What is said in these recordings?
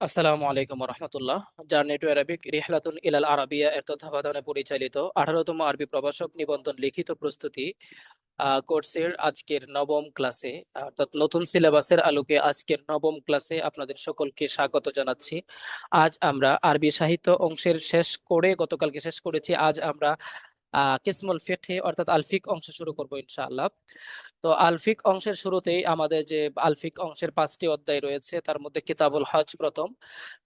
আসসালামু আলাইকুম রহমতুল্লাহ। Journey to Arabic রিহলাতুন ইলাল আরাবিয়া এর তত্ত্বাবধানে পরিচালিত 18তম আরবি প্রভাষক নিবন্ধন লিখিত প্রস্তুতি কোর্সের আজকের নবম ক্লাসে, অর্থাৎ নতুন সিলেবাসের আলোকে আজকের নবম ক্লাসে আপনাদের সকলকে স্বাগত জানাচ্ছি। আজ আমরা আরবি সাহিত্য অংশের গতকালকে শেষ করেছি। আজ আমরা কিসমুল ফিকহ অর্থাৎ আলফিক অংশ শুরু করব ইনশাআল্লাহ। তো আলফিক অংশের শুরুতেই আমাদের যে আলফিক অংশের 5টি অধ্যায় রয়েছে, তার মধ্যে কিতাবুল হজ প্রথম।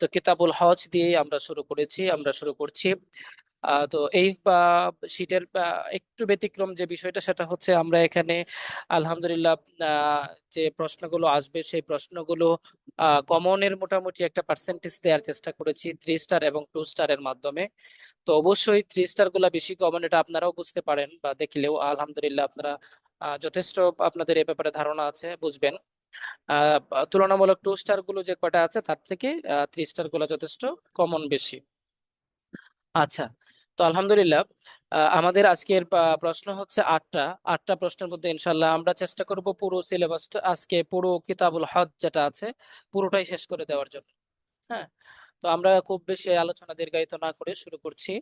তো কিতাবুল হজ দিয়ে আমরা শুরু করছি। তো এই শীটের একটু ব্যতিক্রম যে বিষয়টা, সেটা হচ্ছে আমরা এখানে আলহামদুলিল্লাহ যে প্রশ্নগুলো আসবে সেই প্রশ্নগুলো কমনের মোটামুটি একটা পার্সেন্টেজ দেওয়ার চেষ্টা করেছি 3 স্টার এবং 2 স্টারের মাধ্যমে। তো অবশ্যই 3 স্টার গুলা বেশি কমন, এটা আপনারাও বুঝতে পারেন বা দেখলেও আলহামদুলিল্লাহ আপনারা যথেষ্ট আপনাদের এ ব্যাপারে ধারণা আছে, বুঝবেন। আহ, তুলনামূলক 2 স্টার গুলো যে কটা আছে তার থেকে 3 স্টার গুলো যথেষ্ট কমন বেশি। আচ্ছা, তো আলহামদুলিল্লাহ আমাদের আজকের প্রশ্ন হচ্ছে 8টা। 8টা প্রশ্নের মধ্যে ইনশাল্লাহ আমরা চেষ্টা করব পুরো সিলেবাসটা, আজকে পুরো কিতাবুল হজ যেটা আছে পুরোটাই শেষ করে দেওয়ার জন্য। হ্যাঁ, তো আমরা খুব বেশি আলোচনা দীর্ঘায়িত না করে শুরু করছি।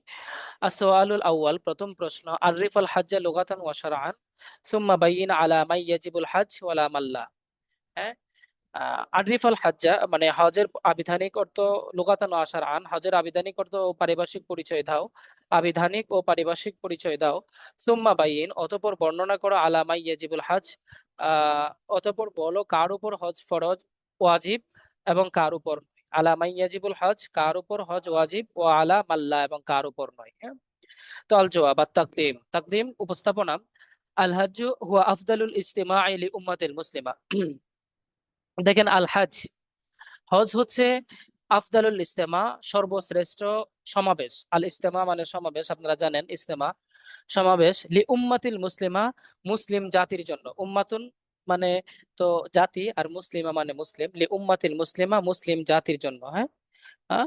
আসওয়ালুল আউয়াল, প্রথম প্রশ্ন, আরিফাল হাজ্জা লুগাতান ওয়া শারআন সুম্মা বাইয়িন আলা মাই ইয়াজিবুল হজ ওয়ালা মাল্লা। হ্যাঁ, আরিফাল হাজ্জা মানে হজের আবিধানিক অর্থ, লুগাতান ওয়া শারআন হজের আবিধানিক অর্থ ও পারিভাষিক পরিচয় দাও। আবিধানিক ও পারিভাষিক পরিচয় দাও। সুম্মা বাইয়িন, অতঃপর বর্ণনা করো, আলা মাই ইয়াজিবুল হজ, আহ অতঃপর বলো কার উপর হজ ফরজ, ওয়াজিব এবং কার উপর নয়। আলা মাই ইয়াজিবুল হজ, কার উপর হজ ওয়াজিব, ও আলা মাল্লা, এবং কার উপর নয়। হ্যাঁ, তো আল জবাব আর তাকদিম, উপস্থাপনা। আল হাজ্জু হুয়া আফদালুল ইজতিমাই লি উম্মাতিল মুসলিমা। দেখেন, আল হাজ, হজ হচ্ছে আফদালুল ইজতেমা, সর্বশ্রেষ্ঠ সমাবেশ। আল ইজতেমা মানে সমাবেশ, আপনারা জানেন ইজতেমা সমাবেশ। লি উম্মাতিল মুসলিমা, মুসলিম জাতির জন্য। উম্মাতুন মানে তো জাতি, আর মুসলিমা মানে মুসলিম। লি উম্মাতিল মুসলিমা, মুসলিম জাতির জন্য। হ্যাঁ, হ্যাঁ,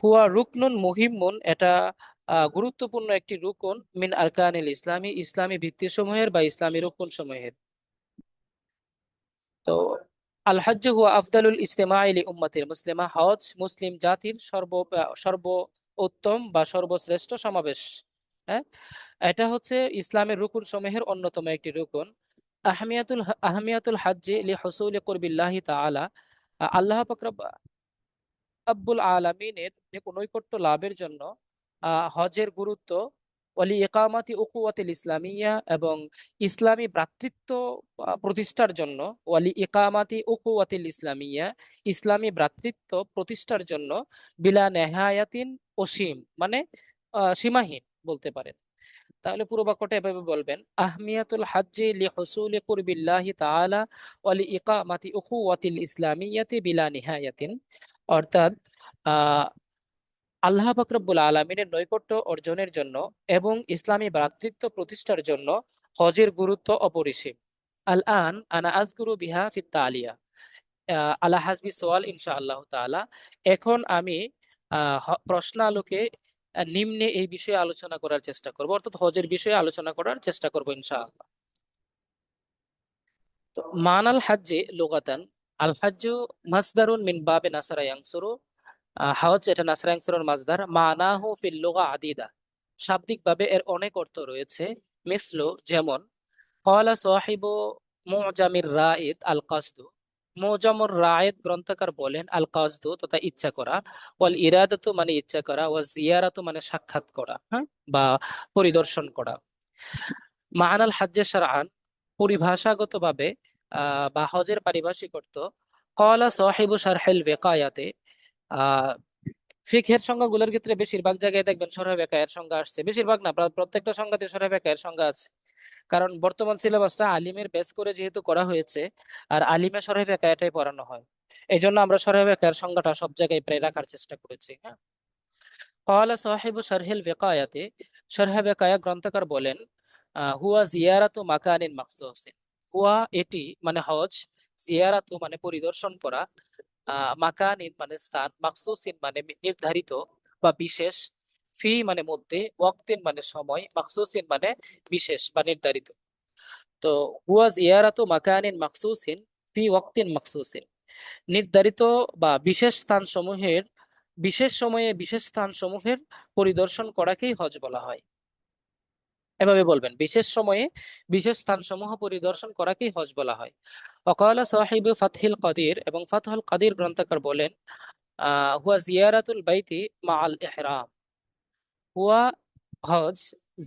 হুয়া রুকনুন মুহিম্মুন, এটা গুরুত্বপূর্ণ একটি রুকন। মিন আরকানিল ইসলামী, ইসলামী ভিত্তিসমূহের বা ইসলামী রুকন সমূহের। তো আল হজ্জ হুয়া আফদালুল ইজতিমাই লি উম্মাতিল মুসলিমা, হজ মুসলিম জাতির সর্ব উত্তম বা সর্বশ্রেষ্ঠ সমাবেশ। হ্যাঁ, এটা হচ্ছে ইসলামের রুকুন সমূহের অন্যতম একটি রুকুন। আহমিয়াতুল হাজ্জি লি হুসুলি কুরবিল্লাহি তাআলা, আল্লাহ পাক রব্বুল আলামিনের যে নৈকট্য লাভের জন্য হজের গুরুত্ব। ওয়ালি ইকামাতি উকুওয়াতিল ইসলামিয়া, এবং ইসলামী ভ্রাতৃত্ব প্রতিষ্ঠার জন্য। ওয়ালি ইকামাতি উকুওয়াতিল ইসলামিয়া, ইসলামী ভ্রাতৃত্ব প্রতিষ্ঠার জন্য। বিলা নেহায়াতিন, অসীম মানে সীমাহীন বলতে পারেন। তাহলে পুরো বাক্যটা এভাবে বলবেন, আহমিয়াতুল হাজ্জি লি হুসুলি কুরবিল্লাহি তাআলা ওয়া লি ইকামাতি উখুওয়াতিল ইসলামিয়াতি বিলা নিহায়াতিন। অর্থাৎ আহ আল্লাহ পাক রব্বুল আলামিনের নৈকট্য অর্জনের জন্য এবং ইসলামী ভ্রাতৃত্ব প্রতিষ্ঠার জন্য হজের গুরুত্ব অপরিসীম। আল আন আনা আযকুরু বিহা ফিত তালিয়া, আলা হাসবি সোয়াল ইনশাআল্লাহ তাআলা। এখন আমি প্রশ্নালোকে নিম্নে এই বিষয়ে আলোচনা করার চেষ্টা করব, অর্থাৎ হজের বিষয়ে আলোচনা করার চেষ্টা করব ইনশাআল্লাহ। তো মানাল হাজ্জে লুগাতান, আল হাজ্জু মাসদারুন মিন বাবে নাসারা ইয়ানসুরু। হজ এটা নাসরা ইয়ানসুরুর মাসদার। মানাহু ফিল লুগা আদিদা, শাব্দিকভাবে এর অনেক অর্থ রয়েছে। মিসলু যেমন, ক্বালা সাহিবু মুজামির রাইদ আল কাসদু, মুজামুর রাইদ গ্রন্থকার বলেন, আল কাসদু তথা ইচ্ছা করা। ওয়াল ইরাদাতু মানে ইচ্ছা করা। ওয়া জিয়ারাতু মানে সাক্ষাৎ করা, হ্যাঁ, বা পরিদর্শন করা। মা'নাল হাজ্জে শারআন, পরিভাষাগতভাবে বা হজের পারিভাষিক অর্থ। ক্বালা সাহিবু শারহিল বিকায়াতে, আহ ফিকহের সংজ্ঞাগুলোর ক্ষেত্রে বেশিরভাগ জায়গায় দেখবেন শরহ বেকায়ের সংজ্ঞা আসছে, বেশিরভাগ না, প্রত্যেকটা সংজ্ঞাতে শরহ বেকায়ের সংজ্ঞা আছে। কারণ বর্তমান সিলেবাসটা আলিমের বেস করে যেহেতু করা হয়েছে, আর আলিমে শরহ বেকায়াটাই পড়ানো হয়, এই জন্য আমরা শরহ বেকায়ের সংজ্ঞাটা সব জায়গায় প্রায় রাখার চেষ্টা করেছি। হ্যাঁ, ক্বালা সাহিবু শারহিল বিকায়াতে, শরহ বেকায়া গ্রন্থকার বলেন, হুয়া জিয়ারাতু মাকানিন মাখসুসিন। হুয়া এটি মানে হজ, জিয়ারাতু মানে পরিদর্শন করা, মাকানিন মানে স্থান, মাকসুসিন মানে নির্ধারিত বা বিশেষ, ফি মানে মধ্যে, ওয়াক্তিন মানে সময়, মাকসুসিন মানে বিশেষ বা নির্ধারিত। তো হুয়া জিয়ারাতু মাকানিন মাকসুসিন ফি ওয়াক্তিন মাকসুসিন, নির্ধারিত বা বিশেষ স্থান সমূহের বিশেষ সময়ে বিশেষ স্থান সমূহের পরিদর্শন করাকেই হজ বলা হয়। এভাবে বলবেন, বিশেষ সময়ে বিশেষ স্থান সমূহ পরিদর্শন করাকেই হজ বলা হয়। ওয়াকালা সাহিবু ফাতহিল কাদির, এবং ফাতহুল কাদির গ্রন্থকার বলেন, হুয়া জিয়ারাতুল বাইতি মাআল ইহরাম। হুয়া হজ,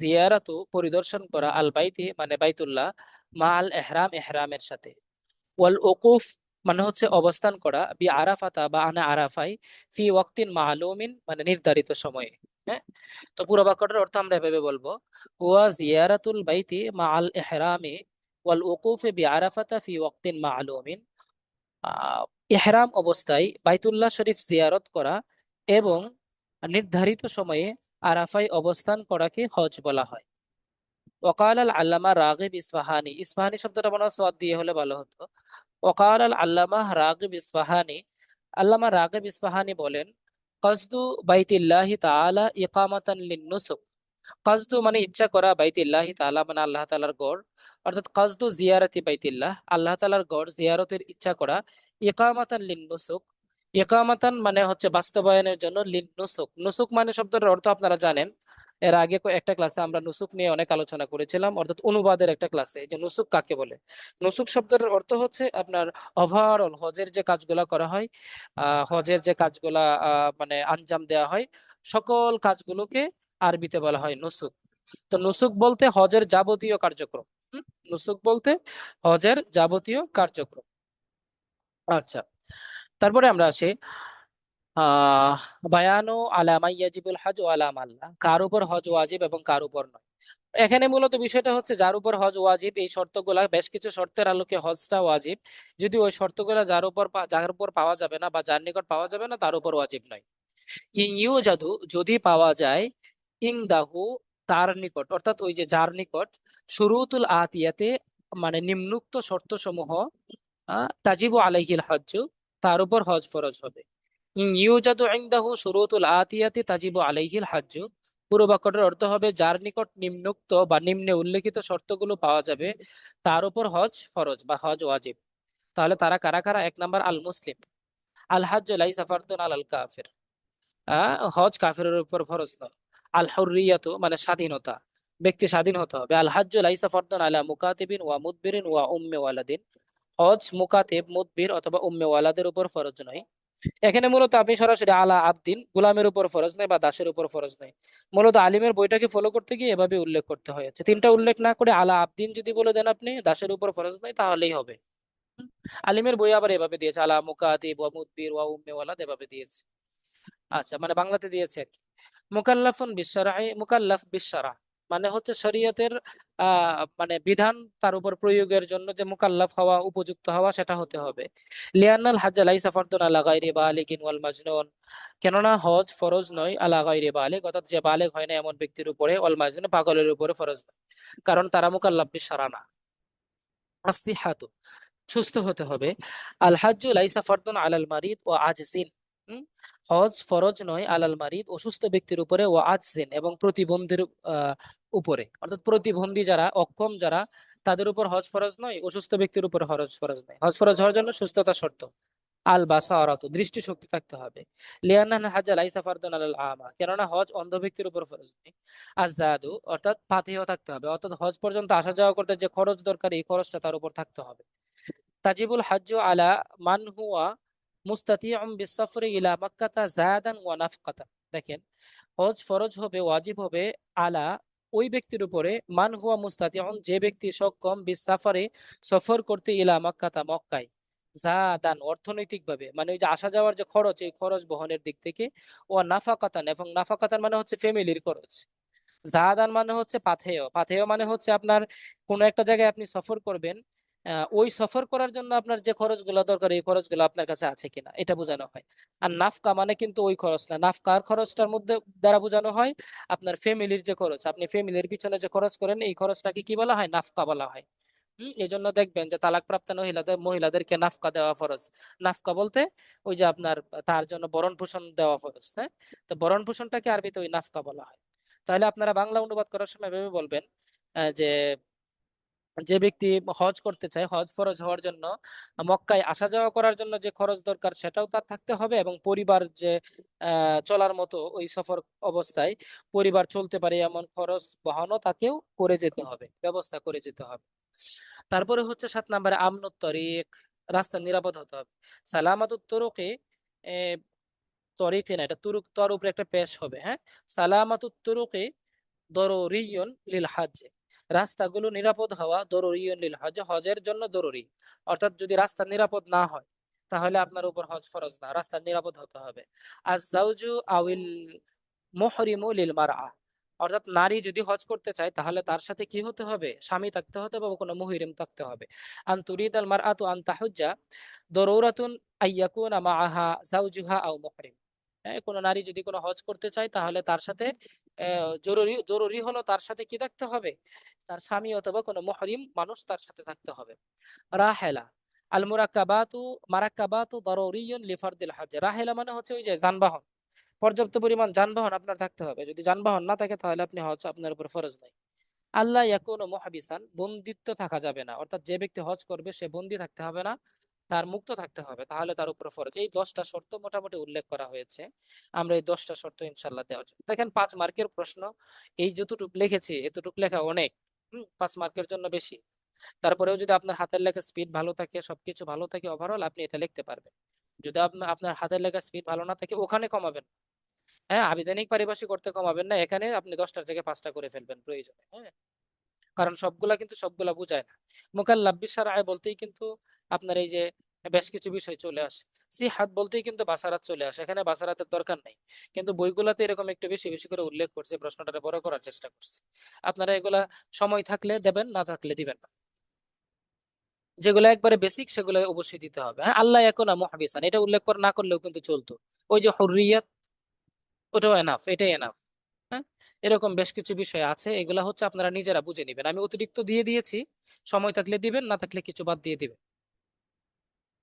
জিয়ারাতু পরিদর্শন করা, আল বাইতি মানে বাইতুল্লাহ, মা আল এহরাম এহরামের সাথে, ওয়াল উকুফ মানে হচ্ছে অবস্থান করা, বি আরাফাতা বা আনা আরাফাই, ফি ওয়াক্তিন মালুমিন মানে নির্ধারিত সময়ে। হ্যাঁ, তো পুরো বাক্যটার অর্থ আমরা এভাবে বলবো, হুয়া জিয়ারাতুল বাইতি মা আল এহরামি ওয়াল উকুফ বি আরাফাতা ফি ওয়াক্তিন মালুমিন। আহ ইহরাম অবস্থায় বাইতুল্লাহ শরীফ জিয়ারত করা এবং নির্ধারিত সময়ে আরাফায় অবস্থান করাকে হজ বলা হয়। ওয়াকাল আল আল্লামা রাগিব ইসফাহানি, ইসফাহানি শব্দটা মনে হয় সোয়াদ দিয়ে হলে ভালো হতো। ওয়াকাল আল আল্লামা রাগিব ইসফাহানি, আল্লামা রাগিব ইসফাহানি বলেন, কসদু বাইতিল্লাহি তাআলা ইকামাতান লিন্নুসুক। কসদু মানে ইচ্ছা করা, বাইতিল্লাহি তাআলা মানে আল্লাহ তাআলার গড়, অর্থাৎ কসদু জিয়ারতি বাইতিল্লাহ, আল্লাহ তাআলার গড় জিয়ারতের ইচ্ছা করা, ইকামাতান লিন্নুসুক, ইকামাতান মানে হচ্ছে বাস্তবায়নের জন্য, লিন্নুসুক, নুসুক মানে শব্দের অর্থ আপনারা জানেন। এর আগে একটা ক্লাসে আমরা নুসুক নিয়ে অনেক আলোচনা করেছিলাম, অর্থাৎ অনুবাদের একটা ক্লাসে, যে নুসুক কাকে বলে। নুসুক শব্দের অর্থ হচ্ছে আপনার ওভারঅল হজের যে কাজগুলা করা হয়, হজের যে কাজগুলা মানে আঞ্জাম দেওয়া হয়, সকল কাজগুলোকে আরবিতে বলা হয় নুসুক। তো নুসুক বলতে হজের যাবতীয় কার্যক্রম। হুম? নুসুক বলতে হজের যাবতীয় কার্যক্রম। আচ্ছা, তারপরে আমরা আসি বায়ানু আলা মাইয়াজিবুল হজ ও আলা মাল্লা, কার উপর হজ ওয়াজিব এবং কার উপর নয়। এখানে মূলত বিষয়টা হচ্ছে যার উপর হজ ওয়াজিব, এই শর্তগুলা, বেশ কিছু শর্তের আলোকে হজটা ওয়াজিব। যদি ওই শর্তগুলা যার উপর পাওয়া যাবে না বা যার নিকট পাওয়া যাবে না, তার উপর ওয়াজিব নয়। ইউ জাদু যদি পাওয়া যায়, ইংদাহু তার নিকট, অর্থাৎ ওই যে যার নিকট, শুরুতুল আতিয়াতে মানে নিম্নুক্ত শর্ত সমূহ, তাজিবু আলাইহিল হজ্জ তার উপর হজ ফরজ হবে। ইউজাদু ইনদাহু শুরুতুল আতিয়াতি তাজিবু আলাইহিল হজ্জ, পুরো বাক্যটার অর্থ হবে যার নিকট নিম্নোক্ত বা নিম্নে উল্লেখিত শর্তগুলো পাওয়া যাবে, তার উপর হজ ফরজ বা হজ ওয়াজিব। তাহলে তারা কারা কারা? 1 নম্বর, আল মুসলিম, আল হজ্জ লাইসা ফারদুন আলাল কাফির, হজ কাফিরের উপর ফরজ নয়। আল হুররিয়াতু মানে স্বাধীনতা, ব্যক্তি স্বাধীন হতে হবে। আল হজ্জ লাইসা ফারদুন আলা মুকাতিবিন ওয়া মুদবিরিন ওয়া উম্মি ওয়ালাদিন, হজ মুকাতিব, মুদবির অথবা উম্মে ওয়ালাদের উপর ফরজ নয়। এখানে মূলত আপনি সরাসরি আলা আবদিন, গোলামের উপর ফরজ নয় বা দাসের উপর ফরজ নয়। মূলত আলিমের বইটাকে ফলো করতে গিয়ে এভাবে উল্লেখ করতে হয়েছে, তিনটা উল্লেখ না করে আলা আবদিন যদি বলে দেন আপনি, দাসের উপর ফরজ নয়, তাহলেই হবে। হুম? আলিমের বই আবার এভাবে দিয়েছে, আলা মুকাতিব ওয়া মুদবির ওয়া উম্মে ওয়ালাদ এভাবে দিয়েছে। আচ্ছা, মানে বাংলাতে দিয়েছে আর কি। মুকাল্লাফুন বিশরাই, মুকাল্লাফ বিশরা মানে হচ্ছে শরীয়তের মানে বিধান তার উপর প্রয়োগের জন্য যে মুকাল্লাফ হওয়া, উপযুক্ত হওয়া, সেটা হতে হবে। লিয়ান্নাল হাজ্জ লাইসা ফারদুন আলা গায়রি বালিগিন ওয়াল মাজনুন, কেননা হজ ফরজ নয় আলা গায়রি বালিগ, অর্থাৎ যে বালেগ হয় না এমন ব্যক্তির উপরে, ওয়াল মাজনুন পাগলের উপরে ফরজ নয়, কারণ তারা মুকাল্লাফ বিশরা না। আসিহাতু সুস্থ হতে হবে। আল হাজ্জু লাইসা ফরদুন আলাল মারিদ ও আজজিন, হজ ফরজ নয় আলাল মারিদ অসুস্থ ব্যক্তির উপরে, ও আজজিন এবং প্রতিবন্ধীর উপরে, অর্থাৎ প্রতিবন্ধী যারা, অক্ষম যারা, তাদের উপর হজ ফরজ নয়, অসুস্থ ব্যক্তির উপর হজ ফরজ নয়। হজ ফরজ হওয়ার জন্য সুস্থতা শর্ত। আল বাসারাতু দৃষ্টি শক্তি থাকতে হবে। লিয়ান্না হাজ্জা লাইসা ফারদুন আলাল আমা, কেননা হজ অন্ধ ব্যক্তির উপর ফরজ নয়। আজাদু অর্থাৎ পাথেয় থাকতে হবে, অর্থাৎ হজ পর্যন্ত আসা যাওয়া করতে যে খরচ দরকার, এই খরচটা তার উপর থাকতে হবে। তাজিবুল হাজ্জু আলা মান হুয়া মুস্তাতিউম বিসফরি ইলা মাক্কাতা যাদান ওয়া নাফকাতান, দেখেন, হজ ফরজ হবে, ওয়াজিব হবে, আলা ওই ব্যক্তির উপরে, মান হুয়া মুস্তাতিউন যে ব্যক্তি সক্ষম, বিসাফারে সফর করতে, ইলা মাক্কাতা মক্কায়, যাদান অর্থনৈতিক ভাবে, মানে ওই যে আসা যাওয়ার যে খরচ, এই খরচ বহনের দিক থেকে, ও নাফাকাতান এবং নাফাকাতান মানে হচ্ছে ফ্যামিলির খরচ, জাহাদান মানে হচ্ছে পাথেয়, পাথেয় মানে হচ্ছে আপনার কোনো একটা জায়গায় আপনি সফর করবেন, ওই সফর করার জন্য আপনার যে খরচগুলো দরকার, এই খরচগুলো আপনার কাছে আছে কিনা, এটা বোঝানো হয়। আর নাফকা মানে কিন্তু ওই খরচ না, নাফকার খরচটার মধ্যে দ্বারা বোঝানো হয় আপনার ফ্যামিলির যে খরচ, আপনি ফ্যামিলির পিছনে যে খরচ করেন, এই খরচটাকে কি বলা হয়? নাফকা বলা হয়। এই জন্য দেখবেন যে তালাকপ্রাপ্ত মহিলাদেরকে নাফকা দেওয়া ফরজ। নাফকা বলতে ওই যে আপনার তার জন্য ভরণ পোষণ দেওয়া ফরজ। হ্যাঁ, তো ভরণ পোষণটাকে আরবিতে ওই নাফকা বলা হয়। তাহলে আপনারা বাংলা অনুবাদ করার সময় ভেবে বলবেন যে যে ব্যক্তি হজ করতে চায়, হজ ফরজ হওয়ার জন্য মক্কায় আসা যাওয়া করার জন্য যে খরচ দরকার সেটাও তার থাকতে হবে, এবং পরিবার যে চলার মতো ওই সফর অবস্থায় পরিবার চলতে পারে এমন খরচ বহনও তাকেও করে যেতে হবে, ব্যবস্থা করে যেতে হবে। তারপরে হচ্ছে 7 নম্বরে আমনুত তরিক, রাস্তা নিরাপদ হতে হবে। সালামাতুত তুরুকে, তরিকে না, এটা তুরুক তর উপরে একটা পেশ হবে, হ্যাঁ। সালামাতুত তুরুকে দরুরিয়ুন লিল হজ, রাস্তাগুলো নিরাপদ হওয়া দরুরিয়ুন লিল হজ, হজের জন্য জরুরি। অর্থাৎ যদি রাস্তা নিরাপদ না হয় তাহলে আপনার উপর হজ ফরজ না, রাস্তা নিরাপদ হতে হবে। আর জাওজু আউিল মুহরিমু লিল মারআ, অর্থাৎ নারী যদি হজ করতে চায় তাহলে তার সাথে কি হতে হবে, স্বামী থাকতে হতে হবে বা কোনো মুহরিম থাকতে হবে। আন তুরিদাল মারআতু আন তাহুজ্জা দরুরাতুন আইয়াকুনা মাআহা জাওজুহা আও মুহরিম, কোনো নারী যদি কোনো হজ করতে চায় তাহলে তার সাথে জরুরি জরুরি হলো তার সাথে কি থাকতে হবে, তার স্বামী অথবা কোনো মুহরিম মানুষ তার সাথে থাকতে হবে। রাহেলা আল মুরাক্কাবাতু মারাক্কাবাতু দারুরিয়ুন লিফারদিল হজ, রাহেলা মানে হচ্ছে ওই যে যানবাহন, পর্যাপ্ত পরিমাণ যানবাহন আপনার থাকতে হবে। যদি যানবাহন না থাকে তাহলে আপনি হজ আপনার উপর ফরজ নাই। আল্লাহ ইয়াকুনু মুহবিসান, বন্দিত্ব থাকা যাবে না, অর্থাৎ যে ব্যক্তি হজ করবে সে বন্দি থাকতে হবে না, তার মুক্ত থাকতে হবে, তাহলে তার উপর ফরজ। এই 10টা শর্ত মোটামুটি উল্লেখ করা হয়েছে। আমরা এই 10টা শর্ত ইনশাল্লাহ দেওয়া যায়। দেখেন 5 মার্কের প্রশ্ন, এই যতটুকু লিখেছি এতটুকু লেখা অনেক, 5 মার্কের জন্য বেশি। তারপরেও যদি আপনার হাতের লেখা স্পিড ভালো থাকে, সবকিছু ভালো থাকে, ওভারঅল আপনি এটা লিখতে পারবেন। যদি আপনার হাতের লেখা স্পিড ভালো না থাকে ওখানে কমাবেন, হ্যাঁ। আবিধানিক পারিভাষিক করতে কমাবেন না, এখানে আপনি 10টার জায়গায় 5টা করে ফেলবেন প্রয়োজনে, হ্যাঁ। কারণ সবগুলা কিন্তু সবগুলা বুঝায় না। মুকাল্লাফ বিশারআ বলতেই কিন্তু আপনার এই যে বেশ কিছু বিষয় চলে আসে। সিহাত বলতেই কিন্তু বাসারাত চলে আসে, এখানে বাসারাতের দরকার নাই, কিন্তু বইগুলাতে এরকম একটু বেশি বেশি করে উল্লেখ করছে, প্রশ্নটা বড় করার চেষ্টা করছে। আপনারা এগুলা সময় থাকলে দেবেন, না থাকলে দিবেন না। যেগুলো একবারে বেসিক সেগুলো অবশ্যই দিতে হবে, হ্যাঁ। আল্লাহ ইয়াকুনা মুহবিসান এটা উল্লেখ করে না করলেও কিন্তু চলতো। ওই যে হুররিয়াত, ওটাও এনাফ, এটাই এনাফ, হ্যাঁ। এরকম বেশ কিছু বিষয় আছে, এগুলা হচ্ছে আপনারা নিজেরা বুঝে নেবেন, আমি অতিরিক্ত দিয়ে দিয়েছি। সময় থাকলে দিবেন, না থাকলে কিছু বাদ দিয়ে দিবেন।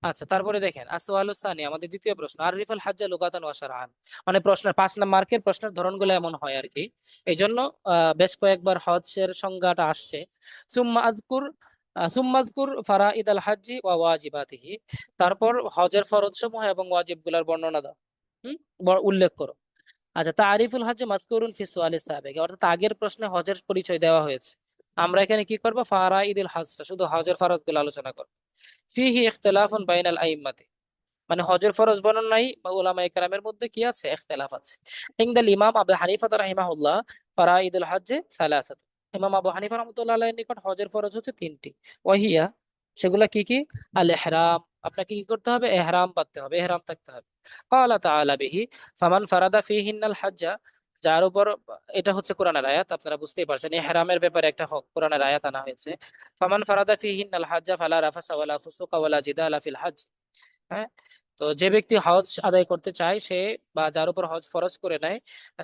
আচ্ছা, তারপরে দেখেন আসওয়ালু সানি, আমাদের দ্বিতীয় প্রশ্ন, আরিফুল হাজ্জা লুগাতান ওয়া শারআন, মানে প্রশ্নের 5 মার্কের প্রশ্নের ধরনগুলো এমন হয় আর কি। এই জন্য বেশ কয়েকবার হজের সংজ্ঞাটা আসছে। সুম্মা আযকুর ফারাইদ আল হাজ্জি ওয়া ওয়াজিবাতিহি, তারপর হজের ফরজ সমূহ এবং ওয়াজিব গুলার বর্ণনা দাও, হুম, উল্লেখ করো। আচ্ছা, তারিফুল হজ মাযকুরুন ফি সুআলিস সাবিক, অর্থাৎ আগের প্রশ্নে হজের পরিচয় দেওয়া হয়েছে। আমরা এখানে কি করব, ফারাইদুল হজটা শুধু হজের ফরজ গুলো আলোচনা করব। ফিহি ইখতিলাফুন বাইনাল আইম্মাতি, মানে হজের ফরজ বর্ণনায় বা উলামায়ে কেরামের মধ্যে কি আছে, ইখতিলাফ আছে। ইনদাল ইমাম আবু হানিফা রাহিমাহুল্লাহ ফারাইদুল হজ সালাসাত, ইমাম আবু হানিফা রাহমাতুল্লাহ আলাইহির নিকট হজের ফরজ হচ্ছে 3টি। ওয়াহিয়া, সেগুলা কি কি, আল ইহরাম, আপনাকে কি করতে হবে, ইহরাম বাঁধতে হবে, ইহরাম থাকতে হবে। ক্বালা তাআলা বিহি ফামান ফারাদা ফিহিন্নাল হজ্জা, যার উপর, এটা হচ্ছে কোরআনের আয়াত, আপনারা বুঝতেই পারছেন ইহরামের ব্যাপারে একটা কোরআনের আয়াত আনা হয়েছে। ফামান ফারাদা ফিহিন্নাল হজ্জা ফালা রাফাসা ওয়ালা ফুসুকা ওয়ালা জিদালা ফিল হজ্জ, হ্যাঁ। তো যে ব্যক্তি হজ আদায় করতে চায় সে, বা যার উপর হজ ফরজ করে নেয়,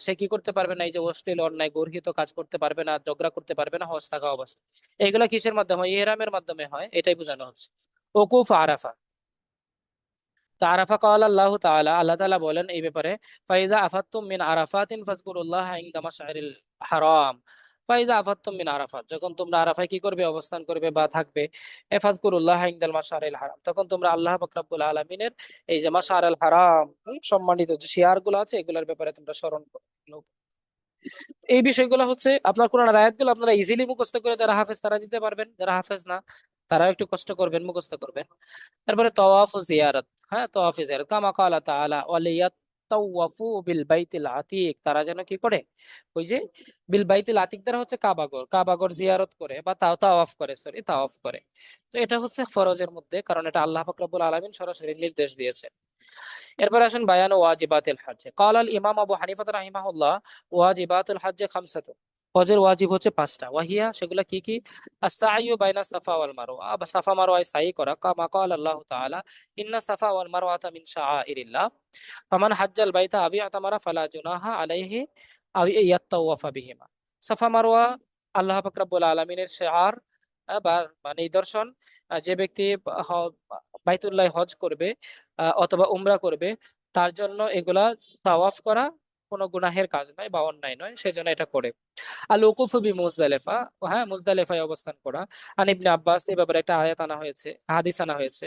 সে কি করতে পারবে না, এই যে অশ্লীল অন্যায় গর্হিত কাজ করতে পারবে না, ঝগড়া করতে পারবে না হজ থাকা অবস্থায়। এইগুলা কিসের মাধ্যমে হয়, ইহরামের মাধ্যমে হয়, এটাই বোঝানো হচ্ছে। ওকুফ আরাফা, তা আরাফা ক্বালা আল্লাহু তাআলা, আল্লাহ তাআলা বলেন এই ব্যাপারে, ফাইজা আফাত্তুম মিন আরাফাতিন ফাযকুরুল্লাহ ইনদা মাশআরিল হারাম, ফাইজা আফাত্তুম মিন আরাফাত, যখন তোমরা আরাফায় কি করবে, অবস্থান করবে বা থাকবে, ফাযকুরুল্লাহ ইনদাল মাশআরিল হারাম, তখন তোমরা আল্লাহ পাক রব্বুল আলামিনের এই যে মাশআরিল হারাম, সম্মানিত যে শিয়ার গুলো আছে এগুলোর ব্যাপারে তোমরা স্মরণ করো। এই বিষয়গুলো হচ্ছে আপনার কোরআনের আয়াতগুলো আপনারা ইজিলি মুখস্থ করে, যারা হাফেজ তারা দিতে পারবেন, যারা হাফেজ না তারা একটু কষ্ট করবেন, মুখস্থ করবেন। তারপরে তওয়াফ ও জিয়ারত, হ্যাঁ, তওয়াফ ও জিয়ারত, কামা ক্বালা তাআলা ওয়ালিয়াতাওয়াফু বিল বাইতিল আতিক, তারা যেন কি করে, ওই যে বিল বাইতিল আতিক দ্বারা হচ্ছে কাবাগর, কাবাগর জিয়ারত করে বা তাওয়াফ করে, সরি তাওয়াফ করে। তো এটা হচ্ছে ফরজের মধ্যে, কারণ এটা আল্লাহ পাক রব্বুল আলামিন সরাসরি নির্দেশ দিয়েছে। এরপর আসুন বায়ান ওয়াজিবাতিল হজ, ক্বাল আল ইমাম আবু হানিফা রাহিমাহুল্লাহ ওয়াজিবাতুল হজ খামসাতুন, হজের ওয়াজিব হচ্ছে 5টা। ওয়াহিয়া, সেগুলা কি কি, আস-সাইয়ু বাইনা সাফা ওয়াল মারওয়া, বা সাফা মারওয়ায় সাই করা, কামা ক্বালা আল্লাহু তাআলা ইন্না সাফা ওয়াল মারওয়াতা মিন শাআইরিল্লাহ ফামান হাজ্জাল বাইতা আও ইতামারা ফালা জুনাহা আলাইহি আও ইয়াত্তাওয়াফা বিহিমা। সাফা মারওয়া আল্লাহ পাক রব্বুল আলামিনের শিআর, বা নিদর্শন। যে ব্যক্তি বাইতুল্লাহ হজ করবে অথবা উমরা করবে, তার জন্য এগুলা তাওয়াফ করা কোনো গুনাহের কাজ নয় বা অন্যায় নয়, সেজন্য এটা করে। আল উকুফু বি মুজদালিফা, হ্যাঁ মুজদালিফায় অবস্থান করা। আন ইবনে আব্বাস, এই ব্যাপারে একটা আয়াত আনা হয়েছে, হাদিস আনা হয়েছে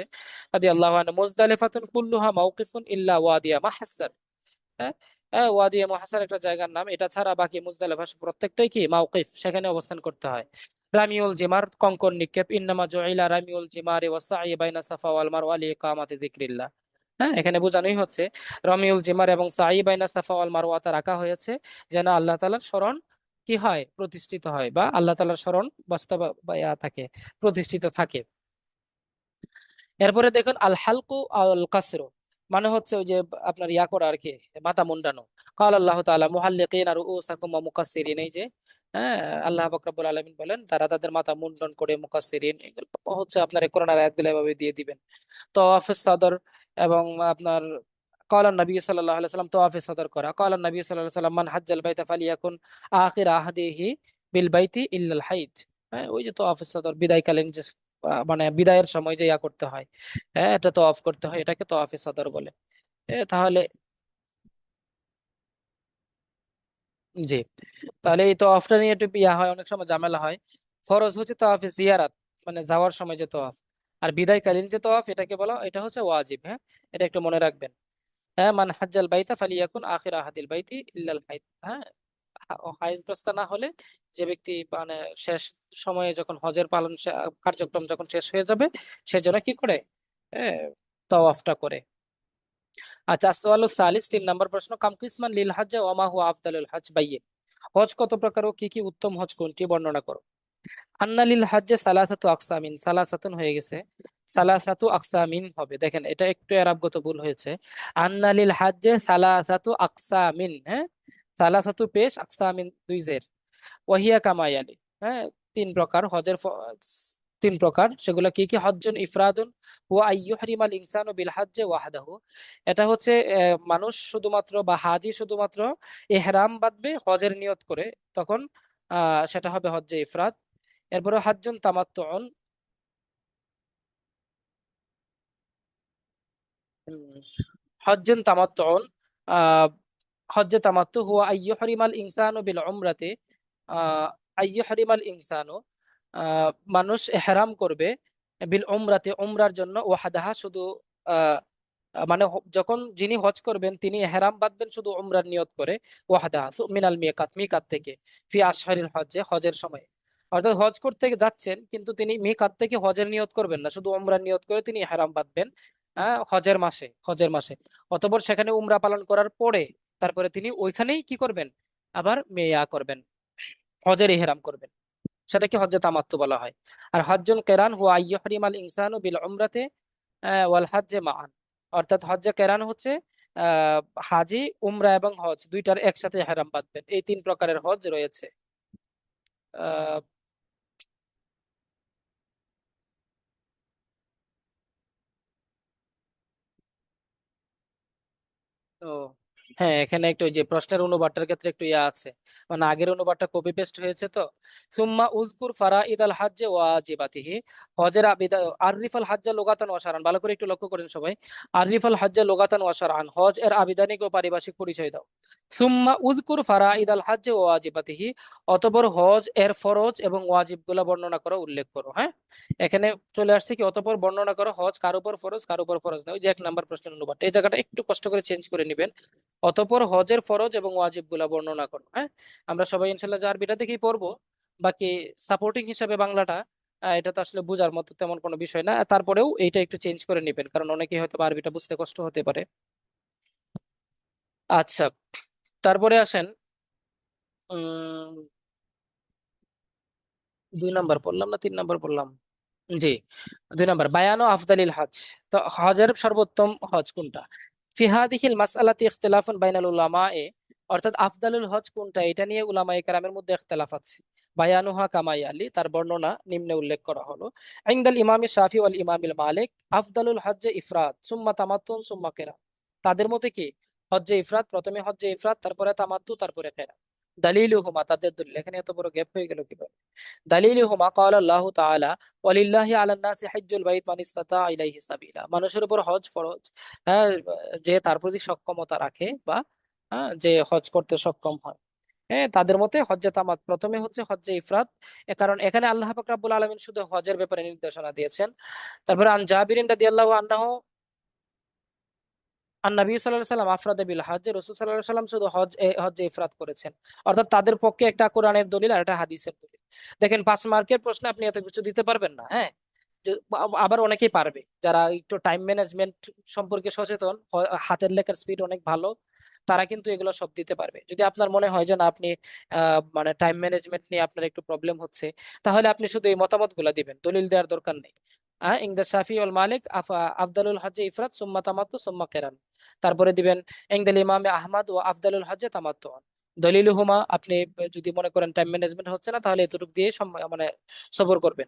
রাদিয়াল্লাহু আনহু, মুজদালিফাতুন কুল্লুহা মাওকিফুন ইল্লা ওয়াদিয়া মাহাসসার। হ্যাঁ, ওয়াদিয়া মুহাসার একটা জায়গার নাম, এটা ছাড়া বাকি মুজদালিফা প্রত্যেকটাই কি মাওকিফ, সেখানে অবস্থান করতে হয়। রামিউল জিমার, কঙ্কর নিক্ষেপ, ইন্নামা জুইলা রামিউল জিমারি ওয়াস সাই বাইনা সাফা ওয়াল মারওয়া লিইকামাতি যিকরিল্লাহ। হ্যাঁ, এখানে বোঝানোই হচ্ছে রমিউল জিমার এবং সাই বাইনা সাফা ওয়াল মারওয়াতা রাখা হয়েছে যেন আল্লাহ তাআলার স্মরণ কি হয়, প্রতিষ্ঠিত হয়, বা আল্লাহ তাআলার স্মরণ থাকে, প্রতিষ্ঠিত থাকে। এরপরে দেখুন আল হালকু আল কাসরু, মানে হচ্ছে ওই যে আপনার ইয়া করা আর কি, মাথা মুন্ডানো। কাল আল্লাহ তাআলা মুহাল্লিকিন আর রুউসাকুম ওয়া মুকাসসিরিন, এই যে হ্যাঁ, আল্লাহ পাক রব্বুল আলামিন বলেন তারা তাদের মাথা মুন্ডন করে, মুকাসসিরিন এগুলো হচ্ছে আপনার এই কোরআনের আয়াতগুলো এভাবে দিয়ে দিবেন। তওয়াফিস সাদর, এবং আপনার قال النبي صلى الله عليه وسلم তওয়াফিস সাদর করা। قال النبي صلى الله عليه وسلم মান হাজ্জাল বাইতা ফালিয়াকুন আখির আহদিহি বিল বাইতি ইল্লাল হাইজ। হ্যাঁ, ওই যে তওয়াফিস সাদর, বিদায়কালীন যে মানে বিদায়ের সময় যে ইয়া করতে হয়, হ্যাঁ এটা তওয়াফ করতে হয়, এটাকে তওয়াফে সদর বলে। তাহলে জি, তাহলে এই তওয়াফটা নিয়ে একটু ইয়া হয়, অনেক সময় ঝামেলা হয়। ফরজ হচ্ছে তওয়াফে জিয়ারাত, মানে যাওয়ার সময় যে তওয়াফ, আর বিদায়কালীন যে তওয়াফ এটাকে বলা, এটা হচ্ছে ওয়াজিব। হ্যাঁ, এটা একটু মনে রাখবেন। হ্যাঁ, মান হাজ্জাল বাইতা ফালিয়াকুন আখির আহাদিল বাইতি ইল্লাল হাইদ। হ্যাঁ, হাইজগ্রস্ত না হলে, যে ব্যক্তি মানে শেষ সময়ে যখন হজের কার্যক্রম যখন শেষ হয়ে যাবে, সেজন্য কি করে, হ্যাঁ, তওয়াফটা করে। আচ্ছা, আসওয়ালু সালিস, 3 নম্বর প্রশ্ন, কাম কিসমান লিল হজ্জ ওয়া মা হুয়া আফদালুল হজ বাইয়িন। হজ কত প্রকার ও কি কি উত্তম হজ কোনটি বর্ণনা করো। আন্না লিল হজ্জে সালাসাতু আকসামিন, সালাসাতুন হয়ে গেছে, সালাসাতু আকসামিন হবে। দেখেন এটা একটু এরাবগত ভুল হয়েছে। আন্না লিল হজ্জে সালাসাতু আকসামিন, হ্যাঁ, সালাসাতু পেশ, আকসামিন দুই জের। ওয়াহিয়া কামায়ালি, হ্যাঁ, 3 প্রকার হজের 3 প্রকার, সেগুলো কি কি, হজ্জুন ইফরাদুন হুয়া আইয়ুহরিমাল ইনসানু বিল হজ্জে ওয়াহদাহু। এটা হচ্ছে মানুষ শুধুমাত্র বা হাজি শুধুমাত্র ইহরাম বাঁধবে হজের নিয়ত করে, তখন সেটা হবে হজ্জে ইফরাদ। এরপরে হজ্জুন তামাত্তুন, উম, হজ্জুন তামাত্তুন, আহ হজ্জে তামাত্তু হুয়া আইয়ুহরিমাল ইনসানু বিল উমরাতে, আইয়ুহরিমাল ইনসানু, মানুষ ইহরাম করবে, বিল উমরাতে উমরার জন্য, ওয়াহদাহা শুধু, আহ, মানে যখন যিনি হজ করবেন তিনি ইহরাম বাঁধবেন শুধু উমরার নিয়ত করে, ওয়াহদাহা মিনাল মিকাত, মিকাত থেকে, ফি আশহারিল হজ্জে, হজের সময়। অর্থাৎ হজ করতে যাচ্ছেন কিন্তু তিনি মিকাত থেকে হজের নিয়ত করবেন না, শুধু উমরার নিয়ত করে তিনি ইহরাম বাঁধবেন হজের মাসে, হজের মাসে। অতঃপর সেখানে উমরা পালন করার পরে তারপরে তিনি ওইখানেই কি করবেন, আবার মেয়া করবেন, হজের ইহরাম করবেন, সেটাকে হজ্জে তামাত্তু বলা হয়। আর হজ্জুল কেরান হুয়া আইয়ুহরিমাল ইনসানু বিল উমরাতে ওয়াল হজ্জে মাআন, অর্থাৎ হজ্জে কেরান হচ্ছে আহ হাজি উমরা এবং হজ দুইটার একসাথে ইহরাম বাঁধবেন। এই 3 প্রকারের হজ রয়েছে। আহ তো হ্যাঁ, এখানে একটু ওই যে প্রশ্নের অনুবাদটার ক্ষেত্রে একটু ইয়া আছে, মানে আগের অনুবাদটা কপি পেস্ট হয়েছে তো। সুম্মা উযকুর ফারাইদ আল হজ্জ ওয়াজিবাতিহি, হজের আবিদা, আরিফাল হজ্জ লুগাতান ওয়া শারআন, ভালো করে একটু লক্ষ্য করেন সবাই। আরিফাল হজ্জ লুগাতান ওয়া শারআন, হজ এর আবিধানিক ও পারিভাষিক পরিচয় দাও। সুম্মা উযকুর ফারাইদ আল হজ্জ ওয়াজিবাতিহি, অতঃপর হজ এর ফরজ এবং ওয়াজিব গুলা বর্ণনা করো, উল্লেখ করো। হ্যাঁ, এখানে চলে আসছে কি, অতঃপর বর্ণনা করো হজ কার উপর ফরজ, কার উপর ফরজ না, ওই যে 1 নম্বর প্রশ্নের অনুবাদ, এই জায়গাটা একটু কষ্ট করে চেঞ্জ করে নিবেন। অতঃপর হজের ফরজ এবং ওয়াজিব গুলা বর্ণনা করো। হ্যাঁ, আমরা সবাই ইনশাল্লাহ যে আরবিটা দেখেই পড়বো, বাকি সাপোর্টিং হিসাবে বাংলাটা, এটা তো আসলে বোঝার মতো তেমন কোনো বিষয় না, তারপরেও এইটা একটু চেঞ্জ করে নিবেন, কারণ অনেকেই হয়তো বা আরবিটা বুঝতে কষ্ট হতে পারে। আচ্ছা, তারপরে আসেন, উম 2 নম্বর পড়লাম না 3 নম্বর পড়লাম, জি, 2 নম্বর বায়ানো আফদালিল হজ, তো হজের সর্বোত্তম হজ কোনটা। ফিহাদিহিল মাসআলাতি ইখতিলাফুন বাইনাল উলামা এ, অর্থাৎ আফদালুল হজ কোনটা এটা নিয়ে উলামায়ে কেরামের মধ্যে ইখতিলাফ আছে। বায়ানুহা কামাই আলী, তার বর্ণনা নিম্নে উল্লেখ করা হলো। ইনদাল ইমাম শাফি ওয়াল ইমামিল মালিক আফদালুল হজ্জ ইফরাদ সুম্মা তামাত্তুন সুম্মা কিরাত। তাদের মতে কি, হজ্জে ইফরাদ, প্রথমে হজ্জে ইফরাদ, তারপরে তামাত্তু, তারপরে কিরাত। দালিলুহুমা, তাদের দলিল, এখানে এত বড় গ্যাপ হয়ে গেল কিভাবে। দালিলুহুমা ক্বালা আল্লাহু তাআলা ওয়ালিল্লাহি আলান নাসি হজ্জুল বাইত মান ইসতাতা ইলাইহি সাবিলা, মানুষের উপর হজ ফরজ, হ্যাঁ, যে তার প্রতি সক্ষমতা রাখে বা হ্যাঁ, যে হজ করতে সক্ষম হয়। হ্যাঁ, তাদের মতে হজ্জে তামাত প্রথমে হচ্ছে হজ্জে ইফরাত। কারণ এখানে আল্লাহ পাক রাব্বুল আলামিন শুধু হজের ব্যাপারে নির্দেশনা দিয়েছেন। তারপরে আন জাবিরিন রাদিয়াল্লাহু আনহু আর নবী সাল্লাল্লাহু আলাইহি সাল্লাম আফরাদা বিল হজ, রাসূল সাল্লাল্লাহু আলাইহি সাল্লাম শুধু হজ্জে ইফরাত করেছেন। অর্থাৎ তাদের পক্ষে একটা কোরআনের দলিল আর একটা হাদিসের দলিল। দেখেন 5 মার্কের প্রশ্ন আপনি এত কিছু দিতে পারবেন না। হ্যাঁ, আবার অনেকেই পারবে যারা একটু টাইম ম্যানেজমেন্ট সম্পর্কে সচেতন, হাতের লেখার স্পিড অনেক ভালো, তারা কিন্তু এগুলো সব দিতে পারবে। যদি আপনার মনে হয় যে না, আপনি মানে টাইম ম্যানেজমেন্ট নিয়ে আপনার একটু প্রবলেম হচ্ছে, তাহলে আপনি শুধু এই মতামত গুলা দিবেন, দলিল দেওয়ার দরকার নেই। ইংদা শাফি ওয়াল মালিক আফদালুল হজ্জে ইফরাত সুম্মা তামাত্তু সুম্মা কেরান। তারপরে দিবেন ইংদাল ইমামে আহমদ ও আফদালুল হজ্জে তামাত্তু। দলিলুহুমা, আপনি যদি মনে করেন টাইম ম্যানেজমেন্ট হচ্ছে না, তাহলে এতটুকু দিয়ে মানে সবর করবেন।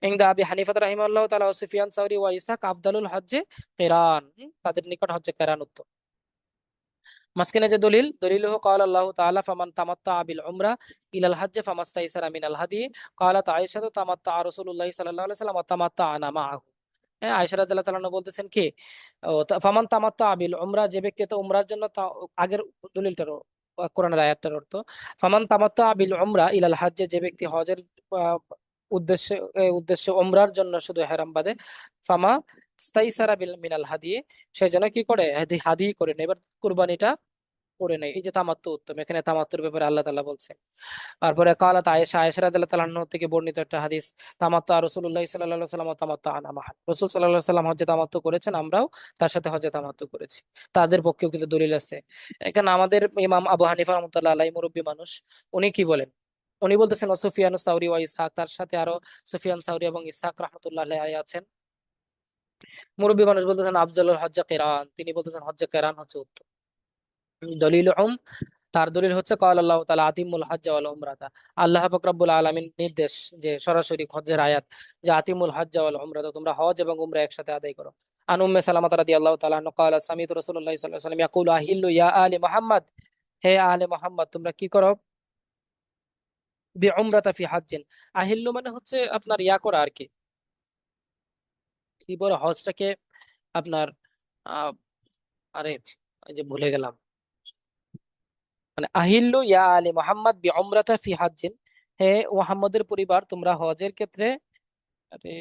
ইনদা আবি হানিফা রাহিমাহুল্লাহ তাআলা ওয়া সুফিয়ান সাউরি ওয়া ইসহাক আফদালুল হজ্জে কিরান। তাদের নিকট হজ্জে কিরান উত্তম। মাঝখানে যে দলিল قال الله تعالى فمن تمتع بالعمره الى الحج فما استيسر من الهدي قالت عائشه تمتع رسول الله صلى الله عليه وسلم وتمتعنا معه। হ্যাঁ, আয়েশা রাদিয়াল্লাহু তাআলা বলতেছেন কি, ফামান তামাত্তা বিল উমরা, যে ব্যক্তি তো উমরার জন্য আগের দলিলটার কোরআনের আয়াতটার অর্থ, ফামান তামাত্তা বিল উমরা ইলাল হজ্জ, যে ব্যক্তি হজের আহ, উদ্দেশ্যে উদ্দেশ্যে উমরার জন্য শুধু ইহরাম বাঁধে, ফামা ইস্তাইসারা বিল মিনাল হাদি, সে যেন কি করে, হাদি হাদি করে নেয়, এবার কুরবানিটা করে নেয়। এই যে তামাত্তু উত্তম, এখানে তামাত্তুর ব্যাপারে আল্লাহ তাআলা বলছেন। তারপরে কালাত আয়েশা রাদিয়াল্লাহু তাআলা আনহা থেকে বর্ণিত একটা হাদিস, তামাত্তা রাসূলুল্লাহ সাল্লাল্লাহু আলাইহি ওয়াসাল্লাম তামাত্তা আনা মাহা, রাসূল সাল্লাল্লাহু আলাইহি ওয়াসাল্লাম হজ্জে তামাত্তু করেছেন, আমরাও তার সাথে হজ্জে তামাত্তু করেছি। তাদের পক্ষেও কিন্তু দলিল আছে। এখানে আমাদের ইমাম আবু হানিফা রাহমাতুল্লাহ আলাইহি মুরব্বী মানুষ, উনি কি বলেন, উনি বলতেছেন ও সুফিয়ান সাউরি ওয়া ইসহাক, তার সাথে আরো সুফিয়ান সাউরি এবং ইসহাক রাহমাতুল্লাহ আলাইহি আছেন। মুরব্বী মানুষ বলতেছেন আফজালুল হজ্জে কিরান, তিনি বলতেছেন হজ্জে কিরান হচ্ছে উত্তম। দলিল, তার দলিল হচ্ছে ক্বাল আল্লাহু তাআলা আতিমুল হজ্জ ওয়াল উমরাতা, আল্লাহ পাক রব্বুল আলামিন নির্দেশ, যে সরাসরি হজ্জের আয়াত, যে আতিমুল হজ্জ ওয়াল উমরাতা, তোমরা হজ এবং উমরা একসাথে আদায় করো। আন উম্মে সালামা রাদিয়াল্লাহু তাআলা আনহা ক্বালাত সামিতু রাসূলুল্লাহ সাল্লাল্লাহু আলাইহি ওয়াসাল্লাম ইয়াকুলু আহিল্লু ইয়া আলি মুহাম্মদ, হে আলে মুহাম্মদ তোমরা কি করো, বি উমরাতা ফি হজ্জিন, আহিল্লু মানে হচ্ছে আপনার ইয়া করা আর কি, কি বলে হজটাকে আপনার আহ, আরে এই যে ভুলে গেলাম, মানে আহিল্লু ইয়া আলী মোহাম্মদ বি উমরাতা ফি হাজ্জিন, হে মুহাম্মদের পরিবার তোমরা হজের ক্ষেত্রে, আরে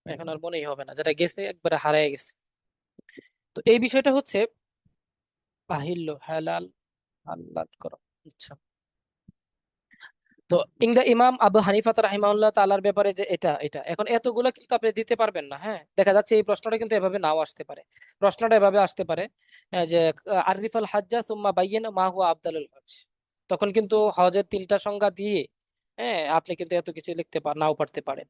এখন আর মনেই হবে না, যেটা গেছে একবারে হারায় গেছে। তো এই বিষয়টা হচ্ছে আহিল্লু হালাল হালাল করো। আচ্ছা, তো ইংদা ইমাম আবু হানিফা রাহিমাহুল্লাহ তাআলার ব্যাপারে যে এটা এখন এতগুলো কিন্তু আপনি দিতে পারবেন না। হ্যাঁ, দেখা যাচ্ছে এই প্রশ্নটা কিন্তু এভাবে নাও আসতে পারে। প্রশ্নটা এভাবে আসতে পারে যে আরিফাল হাজ্জা সুম্মা বাইয়িন মা হুয়া আফদালুল হজ, তখন কিন্তু হজের 3টা সংজ্ঞা দিয়ে হ্যাঁ আপনি কিন্তু এত কিছু লিখতে নাও পারতে পারেন।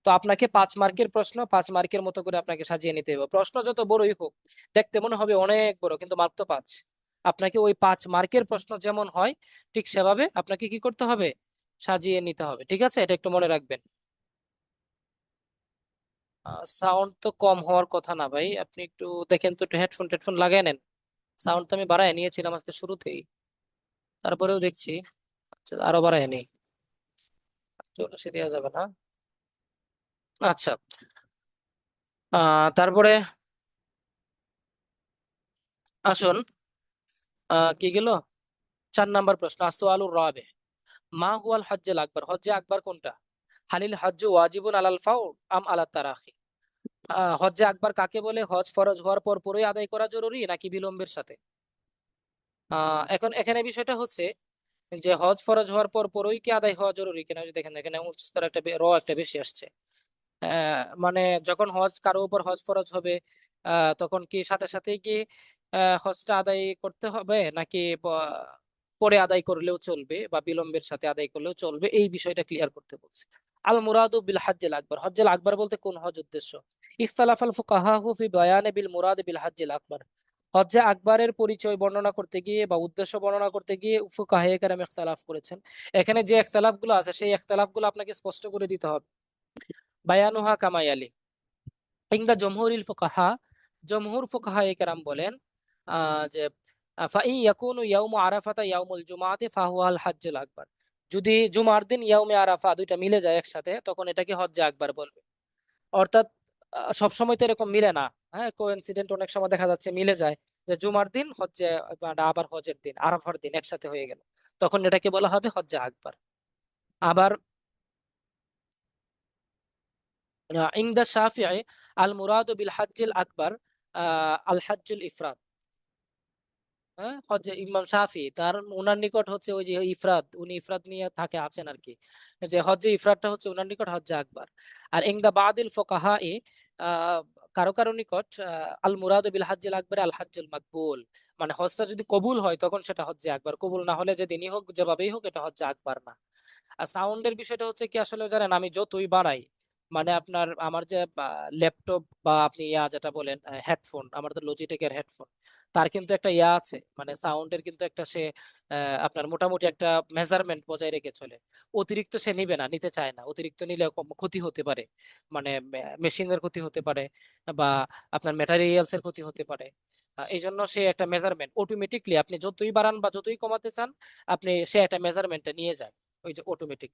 তো আপনাকে 5 মার্কের প্রশ্ন 5 মার্কের মতো করে আপনাকে সাজিয়ে নিতে হবে। প্রশ্ন যত বড়ই হোক, দেখতে মনে হবে অনেক বড়, কিন্তু মার্ক তো 5। আপনাকে ওই 5 মার্কের প্রশ্ন যেমন হয় ঠিক সেভাবে আপনাকে কি করতে হবে, সাজিয়ে নিতে হবে। ঠিক আছে, এটা একটু মনে রাখবেন। সাউন্ড তো কম হওয়ার কথা না ভাই, আপনি একটু দেখেন তো, একটু হেডফোন টেডফোন লাগাই নেন। সাউন্ড তো আমি বাড়ায় নিয়েছিলাম আজকে শুরুতেই, তারপরেও দেখছি আচ্ছা আরো বাড়ায় নেই, চলো সে দেওয়া যাবে না। আচ্ছা, তারপরে আসুন, কি গেল, 4 নাম্বার প্রশ্ন, আসওয়ালুর রাবে, মা হুয়াল হজ্জুল আকবার, হজ্জে আকবর কোনটা, হালিল হজ্জু ওয়াজিবুন আলাল ফাওর আম আলাত তারাখি, হজ্জে আকবর কাকে বলে, হজ ফরজ হওয়ার পর পরই আদায় করা জরুরি নাকি বিলম্বের সাথে। এখন এখানে বিষয়টা হচ্ছে যে হজ ফরজ হওয়ার পর পরই কি আদায় হওয়া জরুরি কিনা, যদি দেখেন এখানে উচ্চস্তর একটা একটা বেশি আসছে। মানে যখন হজ কারো উপর হজ ফরজ হবে, তখন কি সাথে সাথে কি হজটা আদায় করতে হবে, নাকি পরে আদায় করলেও চলবে বা বিলম্বের সাথে আদায় করলেও চলবে, এই বিষয়টা ক্লিয়ার করতে বলছে। আল মুরাদু বিল হজ্জিল আকবর, হজ্জুল আকবর বলতে কোন হজ উদ্দেশ্য, ইখতালাফাল ফুকাহাহু ফি বায়ানে বিল মুরাদ বিল হজ্জিল আকবর, হজ্জে আকবরের পরিচয় বর্ণনা করতে গিয়ে বা উদ্দেশ্য বর্ণনা করতে গিয়ে ফুকাহায়ে কেরাম ইখতিলাফ করেছেন। এখানে যে ইখতিলাফ গুলো আছে সেই ইখতিলাফ গুলো আপনাকে স্পষ্ট করে দিতে হবে। বায়ানুহা কামায়ালি ইনদা জমহুরিল ফুকাহা, জমহুর ফুকাহায়ে কেরাম বলেন যে ফাই ইয়াকুনু ইয়াউমু আরাফাতা ইয়াউমুল জুমআতি ফাহুয়াল হজ্জুল আকবার, যদি জুমার দিন ইয়াউমে আরাফা দুইটা মিলে যায় একসাথে, তখন এটাকে হজ্জে আকবার বলবে। অর্থাৎ সব সময় তো এরকম মিলে না। হ্যাঁ, কোইন্সিডেন্ট অনেক সময় দেখা যাচ্ছে মিলে যায়, যে জুমার দিন হজ্জে, মানে আবার হজের দিন আরাফার দিন একসাথে হয়ে গেল, তখন এটাকে বলা হবে হজ্জে আকবার। আবার ইনদা শাফিঈ আল মুরাদু বিল হজ্জিল আকবার আল হজ্জুল ইফরাদ। হ্যাঁ, হজ্জে ইমাম শাফি তার ওনার নিকট হচ্ছে ওই যে ইফরাদ, উনি ইফরাদ নিয়ে থাকে আছেন আর কি, যে হজ্জে ইফরাদটা হচ্ছে ওনার নিকট হজ্জে আকবার। আর ইনদা বাদিল ফুকাহা আহ কারো কারো নিকট আল মুরাদু বিল হজ্জিল আকবার আল হজ্জুল মাকবুল, মানে হজটা যদি কবুল হয় তখন সেটা হজ্জে আকবার, কবুল না হলে যে দিনই হোক যেভাবেই হোক এটা হজ্জে আকবার না। আর সাউন্ডের বিষয়টা হচ্ছে কি, আসলে জানেন আমি যতই বাড়াই, মানে আপনার আমার যে ল্যাপটপ বা আপনি যেটা বলেন হেডফোন, আমার তো লজিটেকের হেডফোন, তার কিন্তু একটা আছে, মানে সাউন্ডের কিন্তু একটা সে আপনার মোটামুটি একটা মেজারমেন্ট বজায় রেখে চলে। অতিরিক্ত সে নিবে না, নিতে চায় না, অতিরিক্ত নিলে ক্ষতি হতে পারে, মানে মেশিনের ক্ষতি হতে পারে বা আপনার ম্যাটেরিয়ালস এর ক্ষতি হতে পারে। এই জন্য সে একটা মেজারমেন্ট অটোমেটিকলি, আপনি যতই বাড়ান বা যতই কমাতে চান, আপনি সে একটা মেজারমেন্টে নিয়ে যায়, ওই যে অটোমেটিক।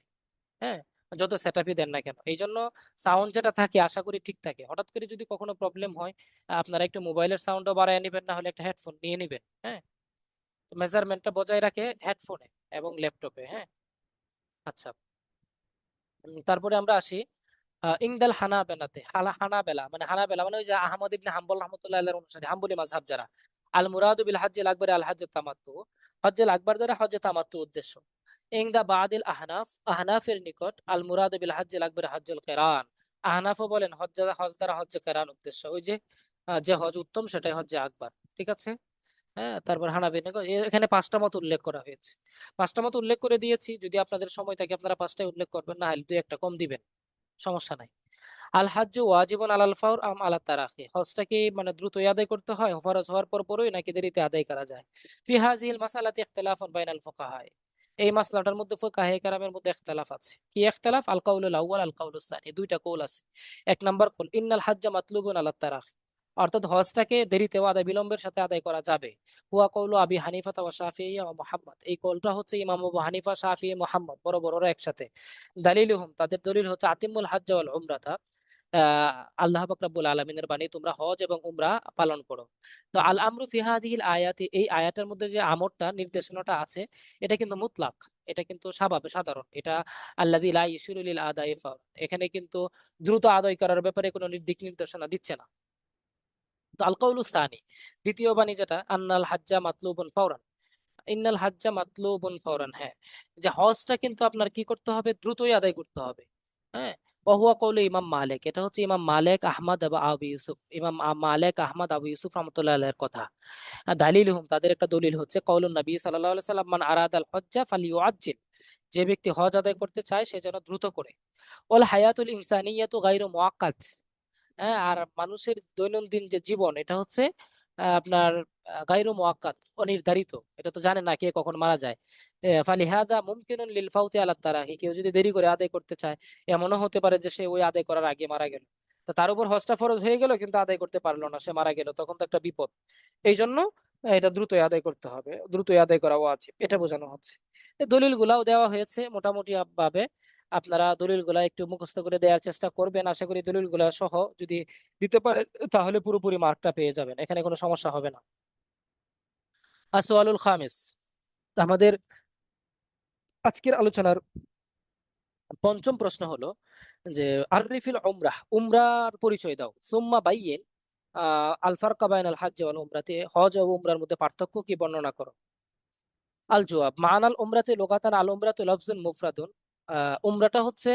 হ্যাঁ, যত সেটআপই দেন না কেন, এই জন্য সাউন্ড যেটা থাকে আশা করি ঠিক থাকে। হঠাৎ করে যদি কখনো প্রবলেম হয়, আপনারা একটু মোবাইলের সাউন্ডও বাড়ায় নেবেন, না হলে একটা হেডফোন নিয়ে নেবেন। হ্যাঁ, মেজারমেন্টটা বজায় রাখে হেডফোনে এবং ল্যাপটপে। হ্যাঁ, আচ্ছা। তারপরে আমরা আসি ইংদাল হানাবেলাতে, হানাবেলা মানে হানাবেলা মানে ওই যে আহমদ ইবনে হাম্বল রহমতুল্লাহ আলাইহির অনুসারী, হাম্বলি মাযহাব যারা, আল মুরাদু বিল হজ্জিল আকবর আল হজ্জুত তামাত্তু, হজ্জুল আকবর দ্বারা হজ্জে তামাত্তু উদ্দেশ্য। ইংদা বাদিল আহনাফ, আহনাফের নিকট আল মুরাদু বিল হজ্জিল আকবর হজ্জুল কিরান, আহনাফও বলেন হজ দ্বারা হজ্জে কিরান উদ্দেশ্য, ওই যে যে হজ উত্তম সেটাই হজ্জে আকবর। ঠিক আছে। হ্যাঁ, তারপর হানাবি নিকট এখানে পাঁচটা মত উল্লেখ করা হয়েছে, পাঁচটা মত উল্লেখ করে দিয়েছি, যদি আপনাদের সময় থাকে আপনারা পাঁচটাই উল্লেখ করবেন, না হলে দুই একটা কম দিবেন, সমস্যা নাই। আল হাজ্জু ওয়াজিবুন আলাল ফাওর আম আলা তারাখি, হজটা কি মানে দ্রুতই আদায় করতে হয় ফরজ হওয়ার পর পরই, নাকি দেরিতে আদায় করা যায়? ফি হাযিহিল মাসালাতি ইখতিলাফুন বাইনাল ফুকাহা, এই মাসলাটার মধ্যে ফুকাহায়ে কেরামের মধ্যে ইখতিলাফ আছে। কি ইখতিলাফ? আল কাউলুল আউয়াল আল কাউলুস সানি, দুইটা কৌল আছে। এক নাম্বার কৌল ইন্নাল হাজ্জা মাতলুবুন আলা তারাখি, অর্থাৎ হজটাকে দেরিতে আদায় বিলম্বের সাথে আদায় করা যাবে। হুয়া কৌলু আবি হানিফা ওয়া শাফিঈ ওয়া মুহাম্মদ, এই কৌলটা হচ্ছে ইমাম আবু হানিফা, শাফিঈ, মুহাম্মদ, বড় বড়রা একসাথে। দালিলুহুম, তাদের দলিল হচ্ছে আতিমুল হাজ্জ ওয়াল উমরাতা, আহ আল্লাহ পাক রব্বুল আলামিনের বাণী, তোমরা হজ এবং উমরা পালন করো। তো আল আমরু ফি হাদিহিল আয়াতি, এই আয়াতের মধ্যে যে আমরটা নির্দেশনাটা আছে, এটা কিন্তু মুতলাক, এটা কিন্তু স্বাভাবিক সাধারণ, এটা আল্লাযী লা ইউশিরু লিল আদাই ফাওর, এখানে কিন্তু দ্রুত আদায় করার ব্যাপারে কোনো দিক নির্দেশনা দিচ্ছে না। তো আল কাউলু সানি, দ্বিতীয় বাণী যেটা, আন্নাল হাজ্জা মাতলুবুন ফাওরান, ইন্নাল হাজ্জা মাতলুবুন ফাওরান, হ্যাঁ, যে হজটা কিন্তু আপনার কি করতে হবে, দ্রুতই আদায় করতে হবে। হ্যাঁ, ওহুয়া কওলু ইমাম মালিক, এটা হচ্ছে ইমাম মালিক আহমদ আবু ইউসুফ, ইমাম মালিক আহমদ আবু ইউসুফ রাহমাতুল্লাহ আলাইহির কথা। দালিলুহুম, তাদের একটা দলিল হচ্ছে কওলুন নবী সাল্লাল্লাহু আলাইহি সাল্লাম মান আরাদাল হজ্জা ফালিয়ুআজ্জিল, যে ব্যক্তি হজ আদায় করতে চায় সে যেন দ্রুত করে। ওয়াল হায়াতুল ইনসানিয়াতু গায়রু মুআক্কাদ, হ্যাঁ, আর মানুষের দৈনন্দিন যে জীবন এটা হচ্ছে আপনার গায়রু মুআক্কাদ, অনির্ধারিত, এটা তো জানে না কে কখন মারা যায়। ফালিহাদা মুমকিনুন লিল ফাউতি আলা তারাহি, কেউ যদি দেরি করে আদায় করতে চায়, এমনও হতে পারে যে সে ওই আদায় করার আগে মারা গেল, তো তার উপর হজটা ফরজ হয়ে গেল কিন্তু আদায় করতে পারলো না, সে মারা গেল, তখন তো একটা বিপদ। এই জন্য এটা দ্রুতই আদায় করতে হবে, দ্রুতই আদায় করা উচিত, এটা বোঝানো হচ্ছে। এই দলিলগুলাও দেওয়া হয়েছে মোটামুটি ভাবে, আপনারা দলিলগুলা একটু মুখস্থ করে দেওয়ার চেষ্টা করবেন, আশা করি দলিলগুলা সহ যদি দিতে পারে তাহলে পুরোপুরি মার্কটা পেয়ে যাবেন, এখানে কোনো সমস্যা হবে না। আসওয়ালুল খামিস, আমাদের আজকের আলোচনার পঞ্চম প্রশ্ন হলো যে আররিফিল উমরাহ, উমরার পরিচয় দাও, সুম্মা বাইয়িন আল ফারকা বাইনাল হজ্জ ওয়াল উমরাতে, হজ ও উমরার মধ্যে পার্থক্য কি বর্ণনা করো। আল জওয়াব মানাল উমরাতে লুগাতান আল উমরাতু লফজুন মুফরাদুন, উমরাটা হচ্ছে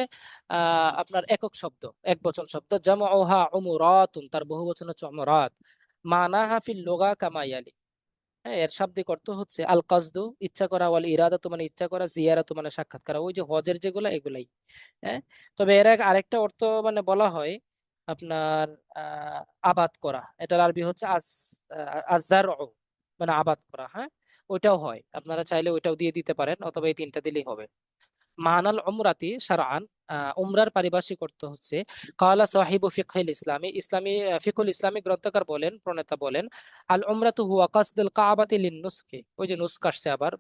আপনার একক শব্দ, এক বচন শব্দ, জামাউহা উমরাতুন, তার বহু বচন হচ্ছে উমরাত। মানাহা ফিল লুগা কামা ইয়ালি, হ্যাঁ, এর শাব্দিক অর্থ হচ্ছে আল কাসদু, ইচ্ছা করা, ওয়াল ইরাদাতু মানে ইচ্ছা করা, জিয়ারাতু মানে সাক্ষাৎ করা, ওই যে হজের যেগুলা এগুলাই। হ্যাঁ, তবে এর আরেকটা অর্থ মানে বলা হয় আপনার আবাদ করা, এটার আরবি হচ্ছে আজার, মানে আবাদ করা। হ্যাঁ, ওইটাও হয়, আপনারা চাইলে ওইটাও দিয়ে দিতে পারেন, অথবা এই তিনটা দিলেই হবে। মানাল উমরাতি শারআন, উমরার পারিভাষিক অর্থ হচ্ছে, কালা সাহিবু ফিকহিল ইসলামী, ইসলামী ফিকহুল ইসলামী গ্রন্থকার বলেন, প্রণেতা বলেন, আল উমরাতু হুয়া কাসদুল কাবাতি লিন নুসকি, ওই যে নুসক আসছে আবার।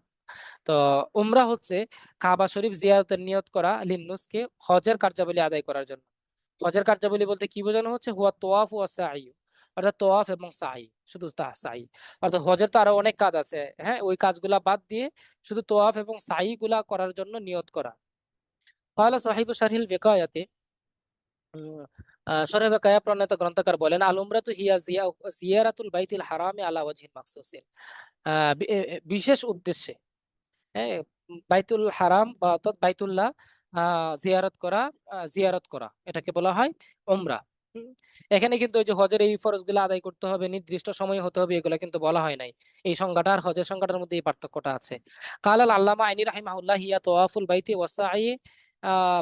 তো উমরা হচ্ছে কাবা শরীফ জিয়ারতের নিয়ত করা, লিন নুসকে হজের কার্যাবলী আদায় করার জন্য। হজের কার্যাবলী বলতে কি বোঝানো হচ্ছে, হুয়া তোয়াফ ওয়া সাই, অর্থাৎ তোয়াফ এবং সাই, শুধু সাই। অর্থাৎ হজের তো আরো অনেক কাজ আছে, হ্যাঁ, ওই কাজগুলা বাদ দিয়ে শুধু তোয়াফ এবং সাই গুলা করার জন্য নিয়ত করা। قال صاحب شرح الوقاية শরহ ওয়াকায়া প্রণেতা গ্রন্থকার বলেন, আল উমরাতু হিয়া জিয়ারাতুল বাইতিল হারামি আলা ওয়াজহিন মাখসুসিন, বিশেষ উদ্দেশ্যে, হ্যাঁ, বাইতুল হারাম বা অর্থাৎ বাইতুল্লাহ জিয়ারত করা এটাকে বলা হয় উমরা। হুম। এখানে কিন্তু ওই যে হজের এই ফরজগুলো আদায় করতে হবে, নির্দিষ্ট সময় হতে হবে, এগুলো কিন্তু বলা হয় নাই। এই সংজ্ঞাটা আর হজের সংজ্ঞাটার মধ্যে এই পার্থক্যটা আছে। কালাল আল্লামা আইনি রাহিমাহুল্লাহ হিয়া তাওয়াফুল বাইতি ওয়াসাই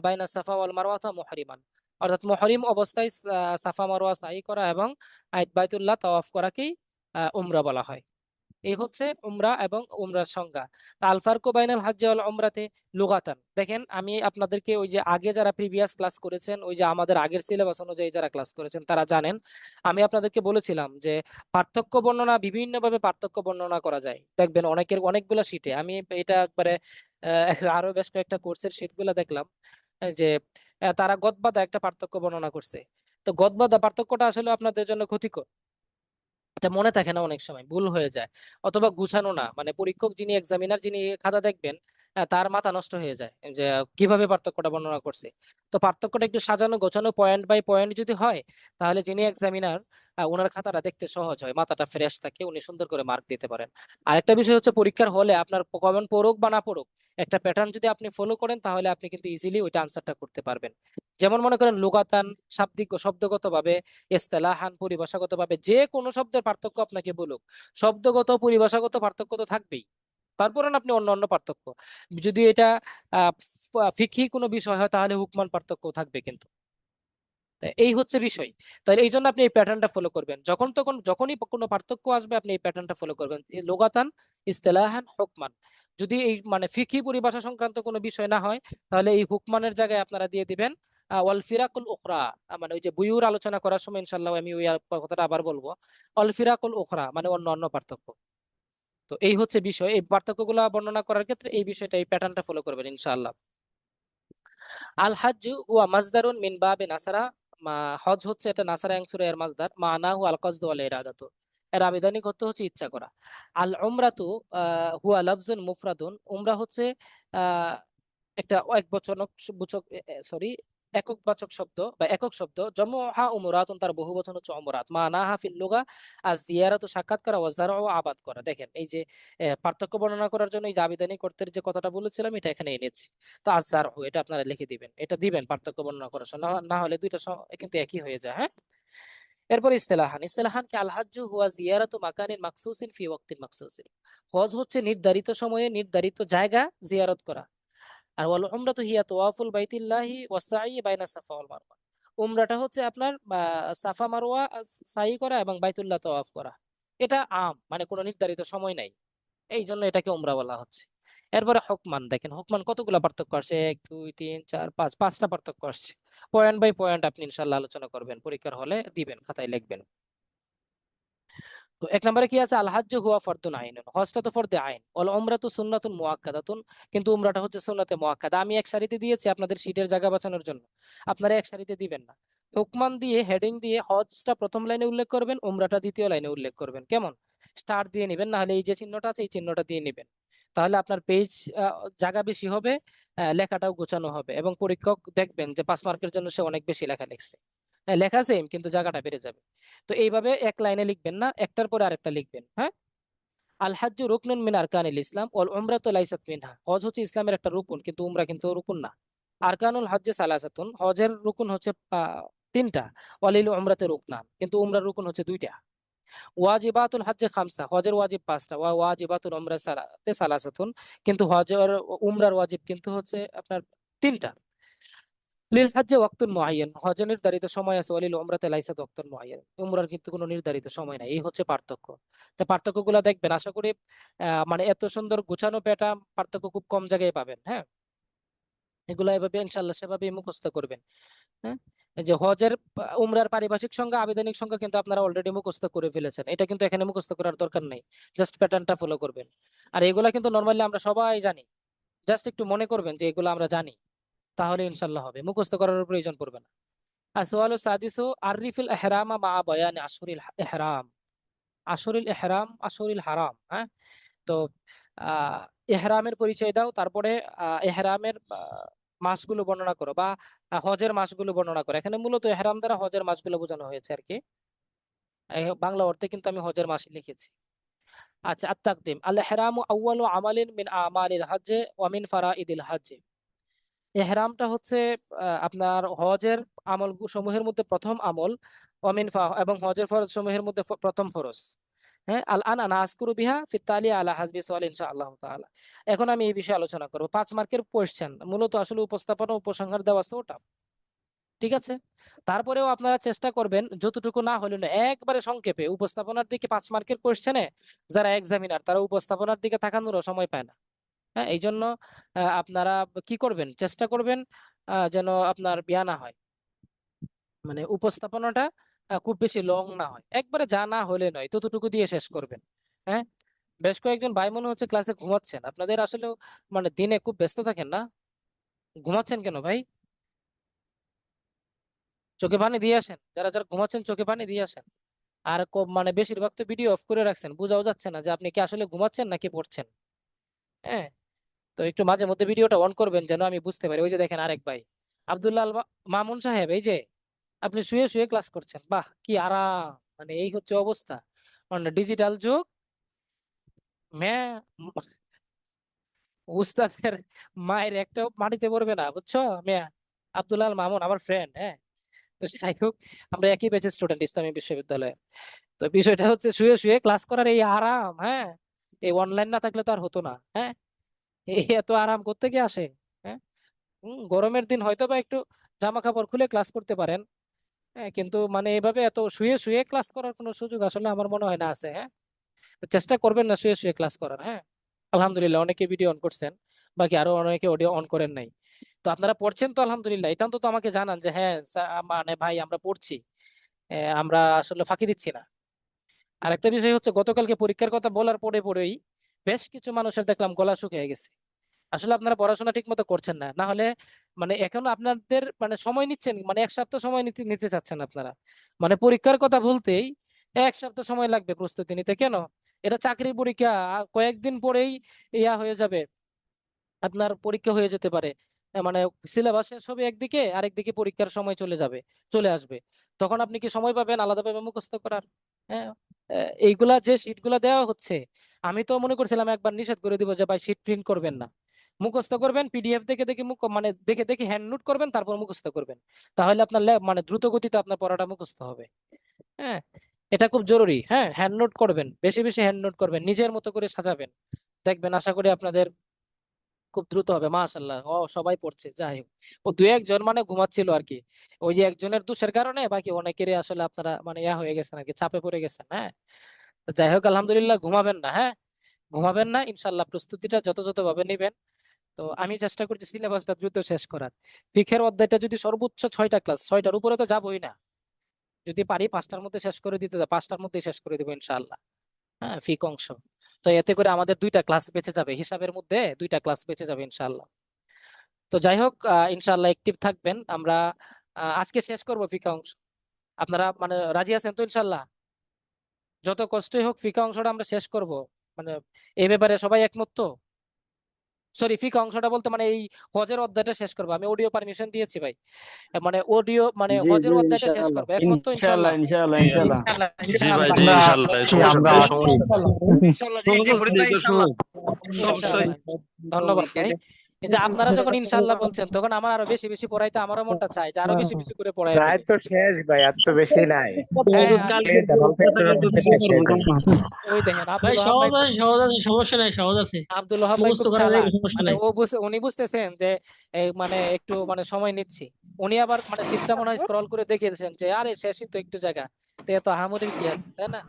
বাইনা সাফা ওয়াল মারওয়া মুহরিমান, অর্থাৎ মুহরিম অবস্থায় সাফা মারওয়া সাই করা এবং বাইতুল্লাহ তাওয়াফ করাকেই উমরা বলা হয়। এই হচ্ছে উমরা এবং উমরার সংজ্ঞা। তা আল ফারকু বাইনাল হজ্জি ওয়াল উমরাতে লুগাতান, দেখেন আমি আপনাদেরকে ওই যে আগে যারা প্রিভিয়াস ক্লাস করেছেন, ওই যে আমাদের আগের সিলেবাস অনুযায়ী যারা ক্লাস করেছেন তারা জানেন, আমি আপনাদেরকে বলেছিলাম যে পার্থক্য বর্ণনা বিভিন্নভাবে পার্থক্য বর্ণনা করা যায়। দেখবেন অনেকের অনেকগুলো শীটে, আমি এটা একবারে আরো বেশ কয়েকটা কোর্সের শীটগুলো দেখলাম যে তারা গদবাদা একটা পার্থক্য বর্ণনা করছে। তো গদবাদা পার্থক্যটা আসলে আপনাদের জন্য ক্ষতিকর, এটা মনে থাকে না, অনেক সময় ভুল হয়ে যায়, অথবা গুছানো না, মানে পরীক্ষক যিনি এক্সামিনার যিনি খাতা দেখবেন তার মাথা নষ্ট হয়ে যায় যে কিভাবে পার্থক্যটা বর্ণনা করছে। তো পার্থক্যটা একটু সাজানো গোছানো পয়েন্ট বাই পয়েন্ট যদি হয়, তাহলে যিনি এক্সামিনার ওনার খাতাটা দেখতে সহজ হয়, মাথাটা ফ্রেশ থাকে, উনি সুন্দর করে মার্ক দিতে পারেন। আরেকটা বিষয় হচ্ছে পরীক্ষার হলে আপনার কমন পড়ুক বা না পড়ুক, একটা প্যাটার্ন যদি আপনি ফলো করেন তাহলে আপনি কিন্তু ইজিলি ওইটা আনসারটা করতে পারবেন। যেমন মনে করেন লুগাতান, শাব্দিক ও শব্দগত ভাবে, ইস্তেলাহান পরিভাষাগত ভাবে, যে কোনো শব্দের পার্থক্য আপনাকে বলুক, শব্দগত পরিভাষাগত পার্থক্য তো থাকবেই। তারপরে না আপনি অন্য অন্য পার্থক্য, যদি এটা ফিকহি কোনো বিষয় হয় তাহলে হুকমান পার্থক্য থাকবে কিন্তু। তা এই হচ্ছে বিষয়। তাহলে এই জন্য আপনি এই প্যাটার্নটা ফলো করবেন, যখন তখন যখনই কোনো পার্থক্য আসবে আপনি এই প্যাটার্নটা ফলো করবেন, লুগাতান, ইস্তেলাহান, হুকমান। যদি এই মানে ফিকহি পরিভাষা সংক্রান্ত কোনো বিষয় না হয়, তাহলে এই হুকমানের জায়গায় আপনারা দিয়ে দিবেন ওয়াল ফিরাকুল উখরা, মানে ওই যে বুয়ুর আলোচনা করার সময় ইনশাআল্লাহ আমি ওই কথাটা আবার বলবো, অল ফিরাকুল উখরা মানে অন্য অন্য পার্থক্য। তো এই হচ্ছে বিষয়, এই পার্থক্যগুলো বর্ণনা করার ক্ষেত্রে এই বিষয়টা এই প্যাটার্নটা ফলো করবেন ইনশাআল্লাহ। আল হাজ্জু হুয়া মাজদারুন মিন বাবে নাসারা, হজ হচ্ছে এটা নাসারা অংশের এর মাজদার, মানাহু আল কসদু ওয়াল ইরাদাতু, এর আবিধানিক অর্থ হচ্ছে ইচ্ছা করা। আল উমরাতু হুয়া লাফজুন মুফরাদুন, উমরা হচ্ছে আহ একটা একবচনক সূচক, সরি, এককবাচক শব্দ বা একক শব্দ, জমুহা উমরাতুন, তার বহু বচন হচ্ছে উমরাত, মানাহা ফিল লুগা আর জিয়ারাতু সাক্ষাৎ করা, ওয়া জারউ আবাদ করা। দেখেন এই যে পার্থক্য বর্ণনা করার জন্য এই যে আবিধানিক অর্থের যে কথাটা বলেছিলাম এটা এখানে এনেছি। তো আজারহু এটা আপনারা লিখে দিবেন, এটা দিবেন পার্থক্য বর্ণনা করার জন্য, না হলে দুইটা কিন্তু একই হয়ে যায়, হ্যাঁ। এরপর ইস্তেলাহান, ইস্তেলাহান কি আল হাজ্জু হুয়া জিয়ারাতু মাকানিন মাকসুসিন ফি ওয়াক্তিন মাকসুসিন, হজ হচ্ছে নির্ধারিত সময়ে নির্ধারিত জায়গা জিয়ারত করা। আর ওয়াল উমরাতু হিয়া তাওয়াফুল বাইতিল্লাহি ওয়া সাই বাইনা সাফা ওয়াল মারওয়া, উমরাটা হচ্ছে আপনার সাফা মারওয়া সাই করা এবং বাইতুল্লাহ তাওয়াফ করা। এটা মানে কোনো নির্ধারিত সময় নাই, এই জন্য এটাকে উমরা বলা হচ্ছে। এরপরে হুকমান, দেখেন হুকমান কতগুলো পার্থক্য আসছে, 1 2 3 4 5, পাঁচটা পার্থক্য আসছে। পয়েন্ট বাই পয়েন্ট আপনি ইনশাল্লাহ আলোচনা করবেন, পরীক্ষার হলে দিবেন, খাতায় লিখবেন। তো এক নম্বরে কি আছে, আল হাজ্জু হুয়া ফরদুন আইন, হজটা তো ফরদে আইন, ওয়াল উমরাতু সুন্নাতুন মুআক্কাদাতুন, কিন্তু উমরাটা হচ্ছে সুন্নাতে মুআক্কাদা। আমি এক সারিতে দিয়েছি আপনাদের শীটের জায়গা বাঁচানোর জন্য, আপনারা এক সারিতে দিবেন না। হুকমান দিয়ে হেডিং দিয়ে হজটা প্রথম লাইনে উল্লেখ করবেন, উমরাটা দ্বিতীয় লাইনে উল্লেখ করবেন, কেমন, স্টার দিয়ে নিবেন, না হলে এই যে চিহ্নটা আছে এই চিহ্নটা দিয়ে নিবেন, তাহলে আপনার পেজ জায়গা বেশি হবে, লেখাটাও গোছানো হবে, এবং পরীক্ষক দেখবেন যে 5 মার্কের জন্য সে অনেক বেশি লেখা লিখছে, লেখা সেম কিন্তু জায়গাটা বেড়ে যাবে। তো এইভাবে এক লাইনে লিখবেন না, একটার পরে আরেকটা লিখবেন, হ্যাঁ। আল হাজ্জু রুকনুন মিন আরকানিল ইসলাম ওয়াল উমরাতু লাইসাত মিনহা, হজ হচ্ছে ইসলামের একটা রুকন কিন্তু উমরা কিন্তু রুকন না। আরকানুল হজ্জে সালাসাতুন, হজের রুকন হচ্ছে 3টা, ওয়ালিল উমরাতে রুকনান, কিন্তু উমরার রুকন হচ্ছে 2টা। ওয়াজিবাতুল হজ্জে খামসা, হজের ওয়াজিব 5টা, ওয়াজিবাতুল উমরা সালাসাতুন, কিন্তু হজের উমরার ওয়াজিব কিন্তু হচ্ছে আপনার 3টা। লিল হজ্জে ওয়াক্তুন মুআয়্যান, হজে নির্ধারিত সময় আছে, ওয়ালিল উমরাতে লাইসাত ওয়াক্তুন মুআয়্যান, উমরার কিন্তু কোনো নির্ধারিত সময় নাই। এই হচ্ছে পার্থক্য। তো পার্থক্যগুলো দেখবেন, আশা করি মানে এত সুন্দর গোছানো প্যাটার্ন পার্থক্য খুব কম জায়গায় পাবেন, হ্যাঁ। এগুলো এভাবে ইনশাআল্লাহ সেভাবে মুখস্থ করবেন, হ্যাঁ। এই যে হজের উমরার পারিভাষিক সংজ্ঞা আবেদনিক সংজ্ঞা কিন্তু আপনারা অলরেডি মুখস্থ করে ফেলেছেন, এটা কিন্তু এখানে মুখস্থ করার দরকার নেই, জাস্ট প্যাটার্নটা ফলো করবেন। আর এগুলা কিন্তু নর্মালি আমরা সবাই জানি, জাস্ট একটু মনে করবেন যে এগুলো আমরা জানি, তাহলে ইনশাল্লাহ হবে, মুখস্থ করার প্রয়োজন পড়বে না। আসওয়ালু সাদিসু আরিফিল ইহরামা মা বায়ানি আশহুরিল ইহরাম। আশহুরুল ইহরাম, আশহুরুল হারাম। হ্যাঁ, তো আহ ইহরামের পরিচয় দাও, তারপরে ইহরামের মাসগুলো বর্ণনা করো, বা হজের মাসগুলো বর্ণনা করো। এখানে মূলত ইহরাম দ্বারা হজের মাসগুলো বোঝানো হয়েছে আর কি। বাংলা অর্থে কিন্তু আমি হজের মাস লিখেছি। আচ্ছা, আত-তাকদিম আল ইহরামু আউয়ালু আমালিন মিন আমালিল হজ্জ ওয়া মিন ফারাইদিল হজ্জ। ইহরামটা হচ্ছে আপনার হজের আমল সমূহের মধ্যে প্রথম আমল, এবং হজের ফরজ সমূহের মধ্যে প্রথম ফরজ। হ্যাঁ, আল আন আনা আজকুরু বিহা ফিত্তালি আলা হাসবি সওয়াল ইনশাআল্লাহ তাআলা। এখন আমি এই বিষয়ে আলোচনা করব। 5 মার্কের কোশ্চেন, মূলত আসলে উপস্থাপনা উপসংহার দেওয়া আছে ওটা। ঠিক আছে, তারপরেও আপনারা চেষ্টা করবেন যতটুকু না হলে না একবারে সংক্ষেপে। উপস্থাপনার দিকে 5 মার্কের কোশ্চেনে যারা এক্সামিনার তারা উপস্থাপনার দিকে তাকানোরও সময় পায় না। হ্যাঁ, এই জন্য আপনারা কি করবেন, চেষ্টা করবেন যেন আপনার না হয়, মানে উপস্থাপনাটা খুব বেশি লং না হয়, একবারে যা না হলে নয় ততটুকু দিয়ে শেষ করবেন। হ্যাঁ, বেশ কয়েকজন ভাই মনে হচ্ছে ক্লাসে ঘুমাচ্ছেন। আপনাদের আসলে মানে দিনে খুব ব্যস্ত থাকেন না? ঘুমাচ্ছেন কেন ভাই? চোখে পানি দিয়ে আসেন, যারা যারা ঘুমাচ্ছেন চোখে পানি দিয়ে আসেন। আর মানে বেশিরভাগ তো ভিডিও অফ করে রাখছেন, বোঝাও যাচ্ছে না যে আপনি কি আসলে ঘুমাচ্ছেন নাকি পড়ছেন। হ্যাঁ, তো একটু মাঝে মধ্যে ভিডিওটা অন করবেন যেন আমি বুঝতে পারি। ওই যে দেখেন আরেক ভাই, আব্দুল্লাহ মামুন সাহেব, এই যে আপনি শুয়ে শুয়ে ক্লাস করছেন, বাহ কি আরাম। মানে এই হচ্ছে অবস্থা, মানে ডিজিটাল যুগ। ম্যা উস্তাদের মায়ের একটাও মাটিতে পড়বে না, বুঝছো মিয়া। আব্দুল্লাহ আল মামুন আমার ফ্রেন্ড। হ্যাঁ, তো যাই হোক, আমরা একই ব্যাচের স্টুডেন্ট ইসলামী বিশ্ববিদ্যালয়ে। তো বিষয়টা হচ্ছে শুয়ে শুয়ে ক্লাস করার এই আরাম। হ্যাঁ, এই অনলাইন না থাকলে তো আর হতো না। হ্যাঁ, এই এত আরাম করতে কি আসে? হ্যাঁ, গরমের দিন হয়তো বা একটু জামা কাপড় খুলে ক্লাস করতে পারেন। হ্যাঁ, কিন্তু মানে এভাবে এত শুয়ে শুয়ে ক্লাস করার কোনো সুযোগ আসলে আমার মনে হয় না আছে। হ্যাঁ, তো চেষ্টা করবেন না শুয়ে শুয়ে ক্লাস করার। হ্যাঁ, আলহামদুলিল্লাহ অনেকে ভিডিও অন করছেন, বাকি আরো অনেকে অডিও অন করেন নাই। তো আপনারা পড়ছেন তো আলহামদুলিল্লাহ, এটা তো আমাকে জানান যে হ্যাঁ মানে ভাই আমরা পড়ছি, আমরা আসলে ফাঁকি দিচ্ছি না। আর একটা বিষয় হচ্ছে, গতকালকে পরীক্ষার কথা বলার পরে পরেই বেশ কিছু মানুষের দেখলাম গলা শুকিয়ে গেছে। আসলে আপনারা পড়াশোনা ঠিক মতো করছেন না, না হলে মানে এখনো আপনাদের মানে সময় নিচ্ছেন, মানে 1 সপ্তাহ সময় নিতে নিতে চাচ্ছেন আপনারা। মানে পরীক্ষার কথা বলতেই 1 সপ্তাহ সময় লাগবে প্রস্তুতি নিতে। কেন? এটা চাকরির পরীক্ষা, কয়েকদিন পরেই ইয়া হয়ে যাবে, আপনার পরীক্ষা হয়ে যেতে পারে। মানে সিলেবাস শেষ হবে একদিকে, আরেকদিকে পরীক্ষার সময় চলে আসবে। তখন আপনি কি সময় পাবেন আলাদাভাবে মুখস্থ করার? হ্যাঁ, এইগুলা যে শীট গুলা দেওয়া হচ্ছে, আমি তো মনে করছিলাম একবার নিষেধ করে দিব যে ভাই শীট প্রিন্ট করবেন না, মুখস্থ করবেন পিডিএফ দেখে দেখে মানে দেখে দেখে হ্যান্ড নোট করবেন, তারপর মুখস্থ করবেন। তাহলে আপনার মানে দ্রুত গতিতে আপনার পড়াটা মুখস্থ হবে। হ্যাঁ, এটা খুব জরুরি। হ্যাঁ, হ্যান্ড নোট করবেন, বেশি বেশি হ্যান্ড নোট করবেন, নিজের মতো করে সাজাবেন। দেখবেন আশা করি আপনাদের খুব দ্রুত হবে। মাশাআল্লাহ, ও সবাই পড়ছে। যাই হোক, ও দু একজন মানে ঘুমাচ্ছিল আর কি। ওই যে একজনের দোষের কারণে বাকি অনেকেরই আসলে আপনারা মানে ইয়া হয়ে গেছেন আর কি, চাপে পড়ে গেছেন। হ্যাঁ, তো যাই হোক আলহামদুলিল্লাহ, ঘুমাবেন না। হ্যাঁ, ঘুমাবেন না, ইনশাল্লাহ প্রস্তুতিটা যথাযথ ভাবে নেবেন। তো আমি চেষ্টা করছি সিলেবাসটা দ্রুত শেষ করার। ফিকের অধ্যায়টা যদি সর্বোচ্চ 6টা ক্লাস, 6টার উপরে তো যাবোই না, যদি পারি 5টার মধ্যে শেষ করে দিতে, 5টার মধ্যে শেষ করে দেবো ইনশাআল্লাহ। হ্যাঁ, ফিক অংশ। তো এতে করে আমাদের 2টা ক্লাস বেঁচে যাবে, হিসাবের মধ্যে 2টা ক্লাস বেঁচে যাবে ইনশাআল্লাহ। তো যাই হোক, ইনশাআল্লাহ অ্যাক্টিভ থাকবেন। আমরা আজকে শেষ করব ফিকা অংশ। আপনারা মানে রাজি আছেন তো ইনশাআল্লাহ? যত কষ্টই হোক ফিকা অংশটা আমরা শেষ করব। মানে এই ব্যাপারে সবাই একমত তো? সরি, ফিকা অংশটা বলতে মানে এই হজের অধ্যায়টা শেষ করবো। আমি অডিও পারমিশন দিয়েছি ভাই, মানে অডিও মানে জি হজের জি অধ্যায়টা শেষ ইনশাআল্লাহ। করবো। একমত তো ইনশাআল্লাহ ইনশাআল্লাহ? ইনশাআল্লাহ ইনশাআল্লাহ। জি ভাই, জি আমরা ইনশাল্লাহ, সমস্যা আমরা নেই। ইনশাআল্লাহ জি জি সহজ আছে পরিণয় এটা ইনশাআল্লাহ। সহজ। অবশ্যই। ইনশাআল্লাহ, ধন্যবাদ ভাই। এই যে আপনারা যখন ইনশাআল্লাহ বলছেন, তখন আমার আরো বেশি বেশি পড়াইতে আমারও মনটা চায় যে আরো বেশি বেশি করে পড়াই প্রায় ফেলি। তো শেষ ভাই, আর তো বেশি নাই। হ্যাঁ, কালকে অল্প একটুর মধ্যে শেষ হয়ে যাবে। ওই দেখেন ভাই আব্দুল ওহাব ভাই, সহজ আছে, সহজ আছে, সমস্যা নাই, সহজ আছে। আব্দুল ওহাব ভাই মুখস্থ খুব করা যায়, চালাক। সমস্যা মানে নাই। উনি বুঝতেছেন যে মানে একটু মানে সময় নিচ্ছি। উনি আবার মানে শীটটা মনে হয় স্ক্রল করে দেখিয়েছেন যে আরে শেষই তো একটু জায়গা, তো এত আহামরির কি আছে, তাই না?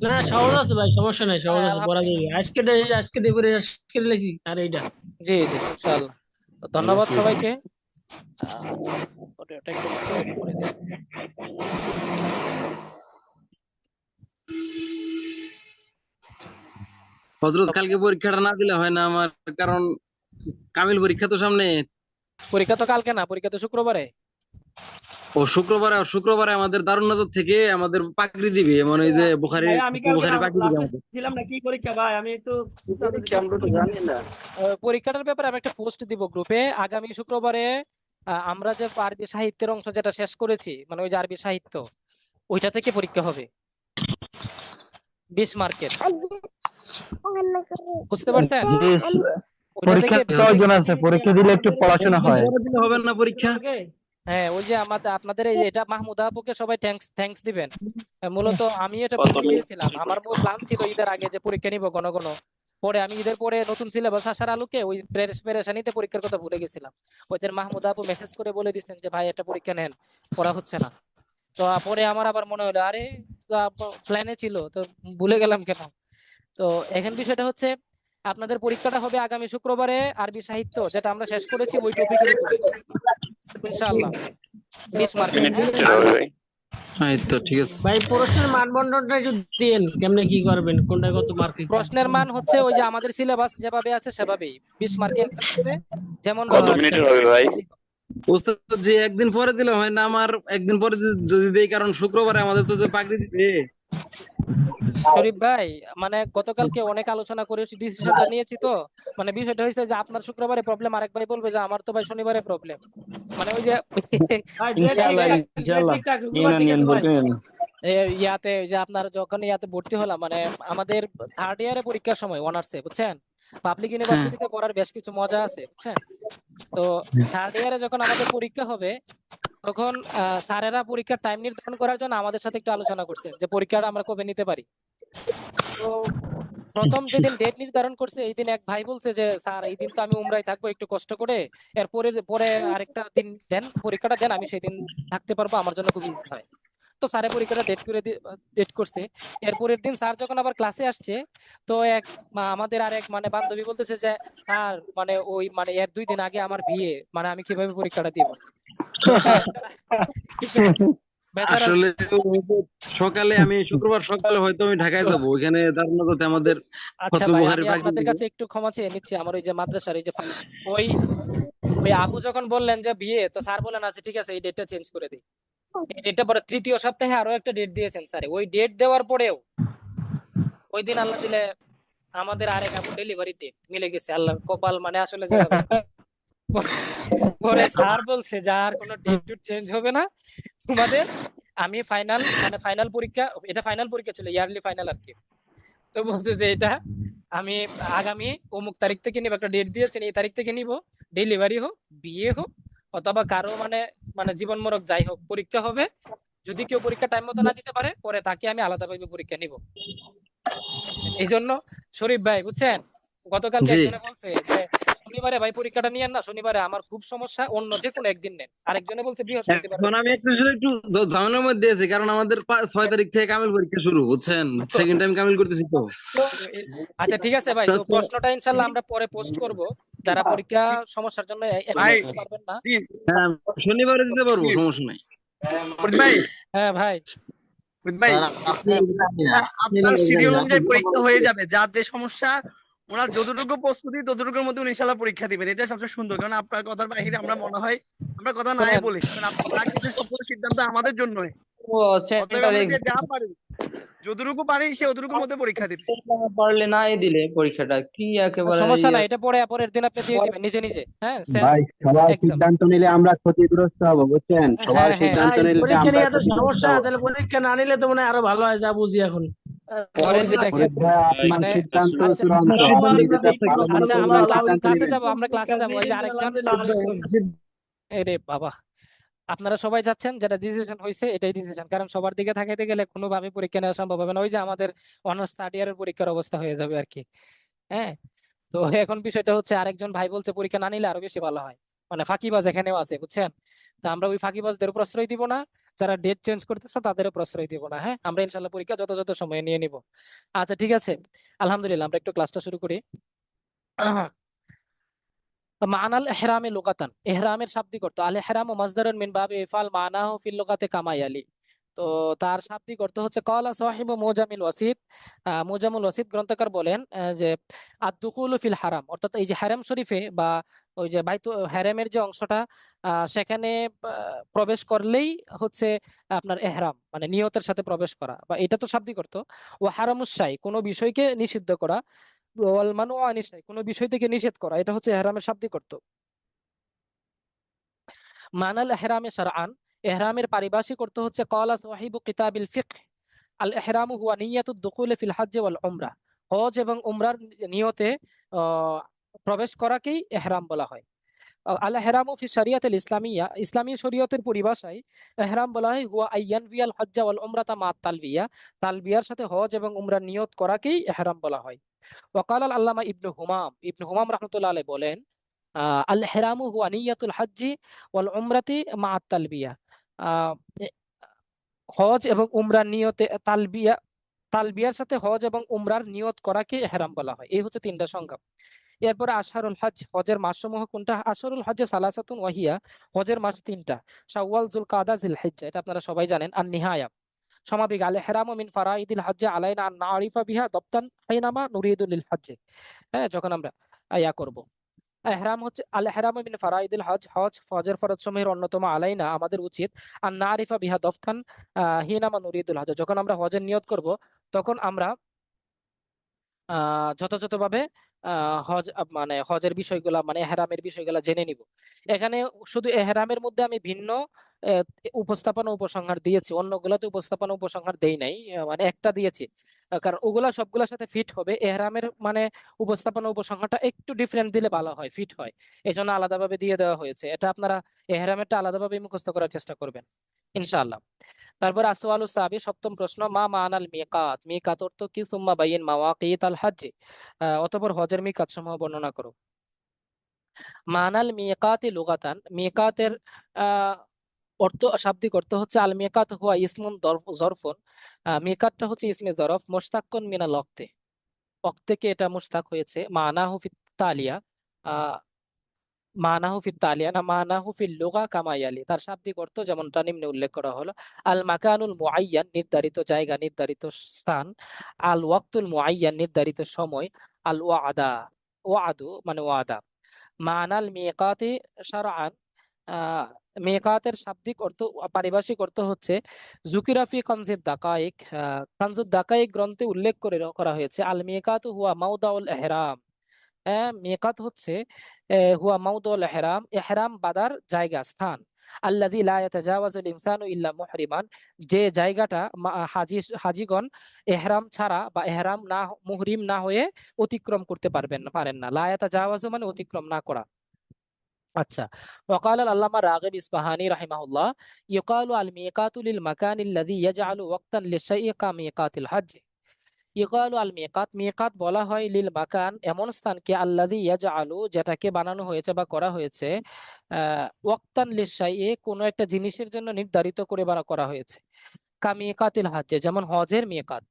না না, সহজ আছে ভাই, সমস্যা নাই, সহজ আছে, পড়া যাবে। আলহামদুলিল্লাহ। আজকে দেখে আজকে লেগেছি আর এইটা। জি জি ইনশাআল্লাহ। তো ধন্যবাদ সবাইকে। আহ, ওটা একটু অফ করে দিন। হজরত, কালকে পরীক্ষাটা না দিলে হয় না আমার, কারণ কামিল পরীক্ষা তো সামনে। পরীক্ষা তো কালকে না, পরীক্ষা তো শুক্রবারে। ও শুক্রবারে আমাদের দারুন নজর থেকে আমাদের পাকড়ি দিবে, মানে এই যে বুখারী ভাই আমি কালকে বুখারী পাকড়ি দিবে লাস্টে আমাদের। ছিলাম না, কি পরীক্ষা ভাই? আমি একটু আমরা তো জানি না। পরীক্ষাটার ব্যাপারে আমি একটা পোস্ট দিব গ্রুপে আগামী শুক্রবারে। আমরা যে আরবি সাহিত্যের অংশ যেটা শেষ করেছি, মানে ওই যে আরবি সাহিত্য, ওইটা থেকে পরীক্ষা হবে 20 মার্কের। বুঝতে পারছেন? জি, ওইটা পরীক্ষা থেকে প্রয়োজন আছে, পরীক্ষা দিলে একটু পড়াশোনা হয়। পরের দিন হবে না পরীক্ষা? হ্যাঁ, ওই যে আমাদের আপনাদের এই যে এটা মাহমুদা আপুকে সবাই থ্যাঙ্কস দিবেন। মূলত আমি এটা কত ভুলে মিনিট? গিয়েছিলাম। আমার মূল প্ল্যান ছিল ঈদের আগে যে পরীক্ষা নিব ঘন ঘন। পরে আমি ঈদের পরে নতুন সিলেবাস আসার আলোকে ওই পেরেশানিতে পরীক্ষার কথা ভুলে গেছিলাম। ওই দিন মাহমুদা আপু মেসেজ করে বলে দিচ্ছেন যে ভাই একটা পরীক্ষা নেন, পড়া হচ্ছে না। তো পরে আমার আবার মনে হলো আরে প্ল্যানে ছিল তো ভুলে গেলাম কেন। তো এখন বিষয়টা হচ্ছে আপনাদের পরীক্ষাটা হবে আগামী শুক্রবারে আরবি সাহিত্য যেটা আমরা শেষ করেছি ওই টপিকের উপরে ইনশাআল্লাহ 20 মার্কের। এই তো ঠিক আছে। ভাই প্রশ্নের মানদণ্ডটা একটু দিয়েন, কেমনে কি করবেন, কোনটা কত মার্ক? প্রশ্নের মান হচ্ছে ওই যে আমাদের সিলেবাস যেভাবে আছে সেভাবেই 20 মার্কের এক্সাম হবে যেমন কত মিনিটের হবে ভাই? ওস্তাদ যে একদিন পরে দিলে হয় না? আমার একদিন পরে যদি দেই, কারণ শুক্রবারে আমাদের তো যে পাকড়ি দিবে। শরীফ ভাই, মানে গতকালকে অনেক আলোচনা করে ডিসিশনটা নিয়েছি। তো মানে বিষয়টা হয়েছে যে আপনার শুক্রবারে প্রবলেম, আরেক ভাই বলবে যে আমার তো ভাই শনিবারে প্রবলেম। মানে ওই যে ইনশাআল্লাহ, ইনশাআল্লাহ। ইয়াতে ওই যে আপনার যখন ইয়াতে ভর্তি হলাম, মানে আমাদের থার্ড ইয়ারে পরীক্ষার সময় অনার্সে, বুঝছেন, পাবলিক ইউনিভার্সিটিতে পড়ার বেশ কিছু মজা আছে, বুঝছেন। তো থার্ড ইয়ারে যখন আমাদের পরীক্ষা হবে তখন স্যারেরা পরীক্ষার টাইম নির্ধারণ করার জন্য আমাদের সাথে একটু আলোচনা করছেন যে পরীক্ষাটা আমরা কবে নিতে পারি। তো প্রথম যেদিন ডেট নির্ধারণ করছে এই দিন এক ভাই বলছে যে স্যার এই দিন তো আমি উমরায় থাকবো, একটু কষ্ট করে এরপরে পরে আরেকটা দিন দেন, পরীক্ষাটা দেন, আমি সেদিন থাকতে পারবো, আমার জন্য খুব ইজি হয়। তো স্যারের পরীক্ষাটা ডেট করছে। এরপরের দিন স্যার যখন আবার ক্লাসে আসছে, তো আমাদের আর এক মানে বান্ধবী বলতেছে যে স্যার মানে ওই মানে এর 2 দিন আগে আমার বিয়ে, মানে আমি কিভাবে পরীক্ষাটা দিব। বেচারা আসলে সকালে আমি শুক্রবার সকালে হয়তো আমি ঢাকায় যাব, ওইখানে দারুন নজরতে আমাদের আচ্ছা ফতহ ভাই, বুখারী আমি পাকড়ি আপনাদের দিবে। কাছে একটু ক্ষমা চেয়ে নিচ্ছি। আমার ওই যে মাদ্রাসার ওই যে ওই ওই আপু যখন বললেন যে বিয়ে, তো স্যার বলেন আচ্ছা ঠিক আছে এই ডেটটা চেঞ্জ করে দিই। এই ডেটটা পরে তৃতীয় সপ্তাহে আরো একটা ডেট দিয়েছেন স্যার। ওই ডেট দেওয়ার পরেও ওই দিন আল্লাহ দিলে আমাদের আরেক আপু ডেলিভারি ডেট মিলে গেছে। আল্লাহর কপাল, মানে আসলে যেভাবে পরে স্যার বলছে যে আর কোনো ডেট টুট চেঞ্জ হবে না তোমাদের। আমি ফাইনাল পরীক্ষা, এটা ফাইনাল পরীক্ষা ছিল, ইয়ারলি ফাইনাল আর কি। তো বলছে যে এটা আমি আগামী অমুক তারিখ থেকে নিব, একটা ডেট দিয়েছেন এই তারিখ থেকে নিব, ডেলিভারি হোক, বিয়ে হোক, অথবা কারো মানে মানে জীবন মরক যাই হোক পরীক্ষা হবে। যদি কেউ পরীক্ষা টাইম মতো না দিতে পারে পরে তাকে আমি আলাদাভাবে পরীক্ষা নিব। এই জন্য শরীফ ভাই বুঝছেন, গতকালকে জি একজনে বলছে যে শনিবারে ভাই পরীক্ষাটা নিয়েন না, শনিবারে আমার খুব সমস্যা, অন্য যে কোনো একদিন নেন। আরেকজনে বলছে বৃহস্পতিবার। এখন আমি একটু ঝামেলার মধ্যে আছি, কারণ আমাদের 6 তারিখ থেকে কামিল পরীক্ষা শুরু, বুঝছেন? সেকেন্ড টাইম কামিল করতেছি তো। আচ্ছা ঠিক আছে ভাই, তো প্রশ্নটা ইনশাল্লাহ আমরা পরে পোস্ট করব। যারা পরীক্ষা সমস্যার জন্য ভাই দিতে পারবেন না। প্লিজ হ্যাঁ, শনিবারে দিতে পারবো, সমস্যা নাই। ফরিদ ভাই, হ্যাঁ ভাই, ফরিদ ভাই, আপনার শিডিউল অনুযায়ী পরীক্ষা হয়ে যাবে। যার যে সমস্যা, ওনার যতটুকু প্রস্তুতি ততটুকুর মধ্যে উনি ইনশাল্লাহ পরীক্ষা দিবেন। এটা সবচেয়ে সুন্দর, কারণ আপনার কথার বাইরে আমরা মনে হয় আমরা কথা নাই শোনেন, বলি, কারণ আপনি যা কিছু সবকিছু সিদ্ধান্ত আমাদের জন্যই। ও অতএব সেন্টারে আমরা যে যা পারি, যতটুকু পারি সে অতটুকুর মধ্যে পরীক্ষা দিবে। পারলে নাই দিলে পরীক্ষাটা কি একেবারে সমস্যা নাই, এটা পরে পরের দিন আপনি দিয়ে দিবেন নিজে নিজে। হ্যাঁ ভাই, সবার এক্সাম। সিদ্ধান্ত নিলে আমরা ক্ষতিগ্রস্ত হব, বুঝছেন? সবার হ্যাঁ হ্যাঁ, সিদ্ধান্ত ভাই নিলে পরীক্ষা আমরা নিয়ে এত ক্ষতিগ্রস্ত সমস্যা, হব। তাহলে পরীক্ষা না নিলে তো মনে হয় আরো ভালো হয়, যা বুঝি এখন। পরের দিন দেখেন ফরিদ ভাই, আপনার মানে সিদ্ধান্ত আচ্ছা চূড়ান্ত। আপনি যেটা ভালো মনে আচ্ছা, করবেন আমরা সিদ্ধান্ত ক্লাসে নেবেন। যাব, ওই যে আরেকজন, এরে বাবা, আপনারা সবাই যাচ্ছেন, যেটা ডিসিশন হয়েছে এটাই ডিসিশন, কারণ সবার দিকে তাকাইতে গেলে কোনোভাবে পরীক্ষা নেওয়া সম্ভব হবে না। ওই যে আমাদের অনার্স থার্ড ইয়ারের পরীক্ষার অবস্থা হয়ে যাবে আর কি। হ্যাঁ, তো এখন বিষয়টা হচ্ছে আরেকজন ভাই বলছে পরীক্ষা না নিলে আরো বেশি ভালো হয়, মানে ফাঁকিবাজ এখানেও আছে, বুঝছেন। তা আমরা ওই ফাঁকিবাজদের প্রশ্রয় দিব না, যারা ডেট চেঞ্জ করতেছে তাদেরও প্রশ্রয় দিব না। হ্যাঁ, আমরা ইনশাল্লাহ পরীক্ষা যথাযথ সময়ে নিয়ে নিব। আচ্ছা ঠিক আছে, আলহামদুলিল্লাহ, আমরা একটু ক্লাসটা শুরু করি। মানাল এহরামে লুগাতান, এহরামের শাব্দিক অর্থ। আল এহরামু মাসদারুন মিন বাবি ইফআল মানাহু ফিল লুগাতি কামা ইয়ালি। তো তার শাব্দিক অর্থ হচ্ছে ক্বালা সাহিবু মুজামিল ওয়াসিত। মুজামুল ওয়াসিত গ্রন্থকার বলেন যে আদ-দুখুলু ফিল হারাম, অর্থাৎ এই যে হারাম শরীফে বা ওই যে বাইতু হেরেমের যে অংশটা সেখানে প্রবেশ করলেই হচ্ছে আপনার এহরাম, মানে নিয়তের সাথে প্রবেশ করা, বা এটা তো শাব্দিক অর্থ। ও হারামুসাই, কোনো বিষয়কে নিষিদ্ধ করা। ওয়াল মানু আনিসাই, কোনো বিষয় থেকে নিষেধ করা, এটা হচ্ছে এহরামের শাব্দিক অর্থ। মানাল এহরামে শারআন, এহরামের পারিভাষিক অর্থ হচ্ছে ক্বালা সাহিবু কিতাবিল ফিকহ, আল ইহরামু হুয়া নিয়াতুদ দুখুল ফিল হজ্জ ওয়াল উমরা, হজ এবং উমরার নিয়তে আহ, প্রবেশ করাকেই ইহরাম বলা হয়। আল ইহরামু ফি শরিয়াতিল ইসলামিয়া, ইসলামী শরীয়তের পরিভাষায় ইহরাম বলা হয় হুয়া আইয়ানভিয়াল হজ্জ ওয়াল উমরাতা মা তালবিয়া, তালবিয়ার সাথে হজ এবং উমরার নিয়ত করাকেই ইহরাম বলা হয়। ওয়াকাল আল আল্লামা ইবনু হুমাম রাহমাতুল্লাহ আলাইহি বলেন, আল ইহরামু হুয়া নিয়াতুল হজ্জি ওয়াল উমরাতি মা তালবিয়া, হজ এবং উমরার নিয়তে তালবিয়ার সাথে হজ এবং উমরার নিয়ত করাকে ইহরাম বলা হয়। এই হচ্ছে তিনটা সংজ্ঞা। এরপরে আশহারুল হজ, হজের মাসসমূহ কোনটা? আশহারুল হজ্জে সালাসাতুন ওয়াহিয়া, হজের মাস তিনটা, শাওয়াল, যুলকাদা, জিলহিজ্জা, এটা আপনারা সবাই জানেন। আর নিহায়া সমাবিক আল ইহরামু মিন ফারাইদিল হজ্জে আলাইনা আন নারিফা বিহা দপ্তান হাইনামা নুরিদু লিল হজ্জে, হ্যাঁ, যখন আমরা করব। এহরাম হচ্ছে আল ইহরামু মিন ফারাইদিল হজ, হজের ফরজ সমূহের অন্যতম, আলাইনা আমাদের উচিত, আর নারিফা বিহা দফতান হিনামা নুরিদুল হজ, যখন আমরা হজের নিয়ত করব তখন আমরা যথাযথভাবে হজ মানে হজের বিষয়গুলা, মানে এহরামের বিষয়গুলা জেনে নিব। এখানে শুধু এহরামের মধ্যে আমি ভিন্ন আহ, উপস্থাপনা উপসংহার দিয়েছি, অন্যগুলাতে উপস্থাপনা উপসংহার দেই নাই, মানে একটা দিয়েছি। কারণ ওগুলা সবগুলোর সাথে ফিট হবে, এহরামের মানে উপস্থাপনা উপসংহারটা একটু ডিফারেন্ট দিলে ভালো হয়, ফিট হয়, এই জন্য আলাদাভাবে দিয়ে দেওয়া হয়েছে। এটা আপনারা এহরামেরটা আলাদাভাবে মুখস্থ করার চেষ্টা করবেন ইনশাআল্লাহ। তারপর আসওয়ালু সাবি, সপ্তম প্রশ্ন, মা মানাল মিকাত, মিকাত অর্থ কি? সুম্মা বাইয়িন মাওয়াকিত আল হজ্জ, অতঃপর হজের মিকাত সমূহ বর্ণনা করো। মানাল মিকাতি লুগাতান, মিকাতের আহ অর্থ, শাব্দিক অর্থ হচ্ছে আল মিকাত হুয়া ইসমুন জরফুন, মিকাতটা হচ্ছে ইসমে জরফ, মুশতাক্কুন মিনাল ওয়াক্তে, ওয়াক্ত থেকে এটা মুশতাক হয়েছে। মানাহু ফিত তালিয়া, মানাহু ফিত তালিয়া না মানাহু ফিল লুগা কামা ইয়ালি, তার শাব্দিক অর্থ যেমনটা নিম্নে উল্লেখ করা হলো। আল মাকানুল মুআয়্যান, নির্ধারিত জায়গা, নির্ধারিত স্থান। আল ওয়াক্তুল মুআয়্যান, নির্ধারিত সময়। আল ওয়াদা, ওয়াদু মানে ওয়াদা। মানাল মিকাতি শারআন, আহ মিকাতের শাব্দিক অর্থ, পারিভাষিক অর্থ হচ্ছে জুকিরাফি কানজুদ দাকাইক, কানজুদ দাকাইক গ্রন্থে উল্লেখ করা হয়েছে, আল মিকাতু হুয়া মাউদাউল ইহরাম, মিকাত হচ্ছে হুয়া মাউদুল ইহরাম, ইহরাম বাঁধার জায়গা, স্থান। আল্লাযী লা ইয়াতাজাওয়াজুল ইনসানু ইল্লা মুহরিমান, যে জায়গাটা হাজিগণ ইহরাম ছাড়া বা ইহরাম না, মুহরিম না হয়ে অতিক্রম করতে পারেন না। লা ইয়াতাজাওয়াজু মানে অতিক্রম না করা। আচ্ছা, ওয়াকাল আল আল্লামা রাগিব ইসফাহানি রাহিমাহুল্লাহ, ইউকালু আল মিকাতু লিল মাকানিল্লাযী ইয়াজআলু ওয়াক্তান লিশাইই কামিকাতিল হজ্জ। ইকালু আল মিকাত, মিকাত বলা হয় লিল মাকান, এমন স্থানকে, আল্লাযী ইয়াজআলু, যেটাকে বানানো হয়েছে বা করা হয়েছে, ওয়াক্তান লিশাইয়ে, কোনো একটা জিনিসের জন্য নির্ধারিত করে করা হয়েছে। কামিকাতিল হজ্জে, যেমন হজের মিকাত।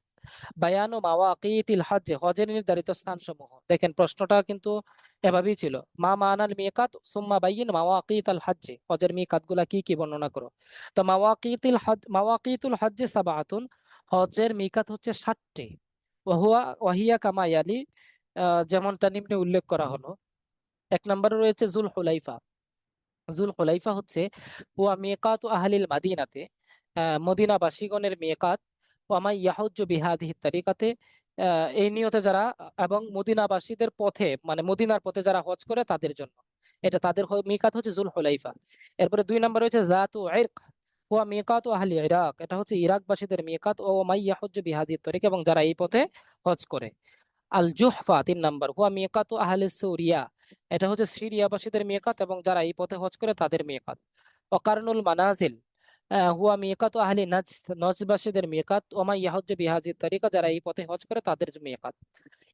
বায়ানু মাওয়াকিতিল হজ্জ, হজের নির্ধারিত স্থানসমূহ। দেখেন প্রশ্নটা কিন্তু এভাবেই ছিল, মা মানাল মিকাত সুম্মা বাইয়িন মাওয়াকিতাল হজ্জ, হজের মিকাত গুলা কি কি বর্ণনা করো। তো মাওয়াকিতুল হজ্জ সাবাতুন, হজের মিকাত হচ্ছে 7টি। ওয়াহিয়া কামা ইয়ালি, যেমনটা নিম্নে উল্লেখ করা হলো। এক নম্বরে রয়েছে জুল হুলাইফা। জুল হুলাইফা হচ্ছে হুয়া মিকাতু আহলিল মাদিনাতে, মদিনাবাসীগণের মিকাত। ওয়ামা ইয়াহুজ্জু বিহাদিহি তারিকাতে, এই নিয়তে যারা, এবং মদিনাবাসীদের পথে মানে মদিনার পথে যারা হজ করে তাদের জন্য, এটা তাদের মিকাত হচ্ছে জুল হুলাইফা। এরপরে 2 নম্বরে হচ্ছে জাতু ইরক, হুয়া মিকাতু আহলি ইরাক, এটা হচ্ছে ইরাকবাসীদের মিকাত। ও মাই ইয়াহুজ্জু বিহাদিহি তরিকা, এবং যারা এই পথে হজ করে। আল জুহফা 3 নাম্বার, হুয়া মিকাতু আহলি সুরিয়া, এটা হচ্ছে সিরিয়াবাসীদের মিকাত, এবং যারা এই পথে হজ করে তাদের মিকাত। ওয়াকারনুল মানাজিল, হুয়া মিকাতু আহলি নাজদ, নজদবাসীদের মিকাত। ওমা ইয়াহুজ্জু বিহাজিত তরিকা, যারা এই পথে হজ করে তাদের মিকাত।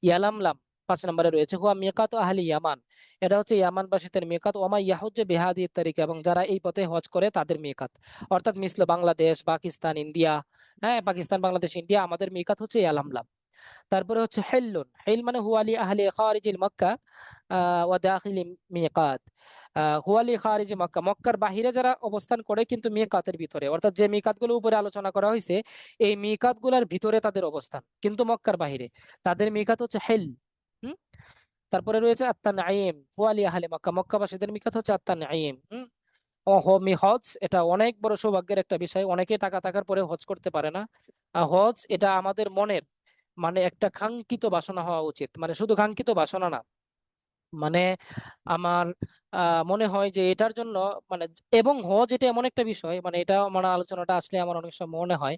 ইয়ালামলাম 5 নম্বরে রয়েছে, হুয়া মিকাতু আহলি ইয়ামান, এটা হচ্ছে ইয়ামানবাসীদের মিকাত। ওমা ইয়াহুজ্জু বিহাদিত তরিকা, এবং যারা এই পথে হজ করে তাদের মিকাত। অর্থাৎ মিসল বাংলাদেশ, পাকিস্তান, ইন্ডিয়া, হ্যাঁ, পাকিস্তান, বাংলাদেশ, ইন্ডিয়া, আমাদের মিকাত হচ্ছে ইয়ালামলাম। তারপরে হচ্ছে হিল্লুন, হিল মানে হুয়ালি আহলি খারিজিল মক্কা ওয়া দাখিলি মিকাত, হুয়ালি খারিজি মক্কা, মক্কার বাহিরে যারা অবস্থান করে কিন্তু মিকাতের ভিতরে, অর্থাৎ যে মিকাতগুলো উপরে আলোচনা করা হয়েছে এই মিকাতগুলোর ভিতরে তাদের অবস্থান, কিন্তু মক্কার বাহিরে, তাদের মিকাত হচ্ছে হিল। হুম তারপরে রয়েছে আত-তানঈম, ওয়ালি আহলে মক্কা, মক্কাবাসীদের নিকট হচ্ছে আত-তানঈম। হজ এটা অনেক বড় সৌভাগ্যের একটা বিষয়, অনেকে টাকা থাকার পরে হজ করতে পারে না। হজ এটা আমাদের মনের মানে একটা কাঙ্ক্ষিত বাসনা হওয়া উচিত, মানে শুধু কাঙ্ক্ষিত বাসনা না, মানে আমার মনে হয় যে এটার জন্য মানে, এবং হজ এটা এমন একটা বিষয়, মানে এটা মানে আলোচনাটা আসলে আমার অনেক সময় মনে হয়,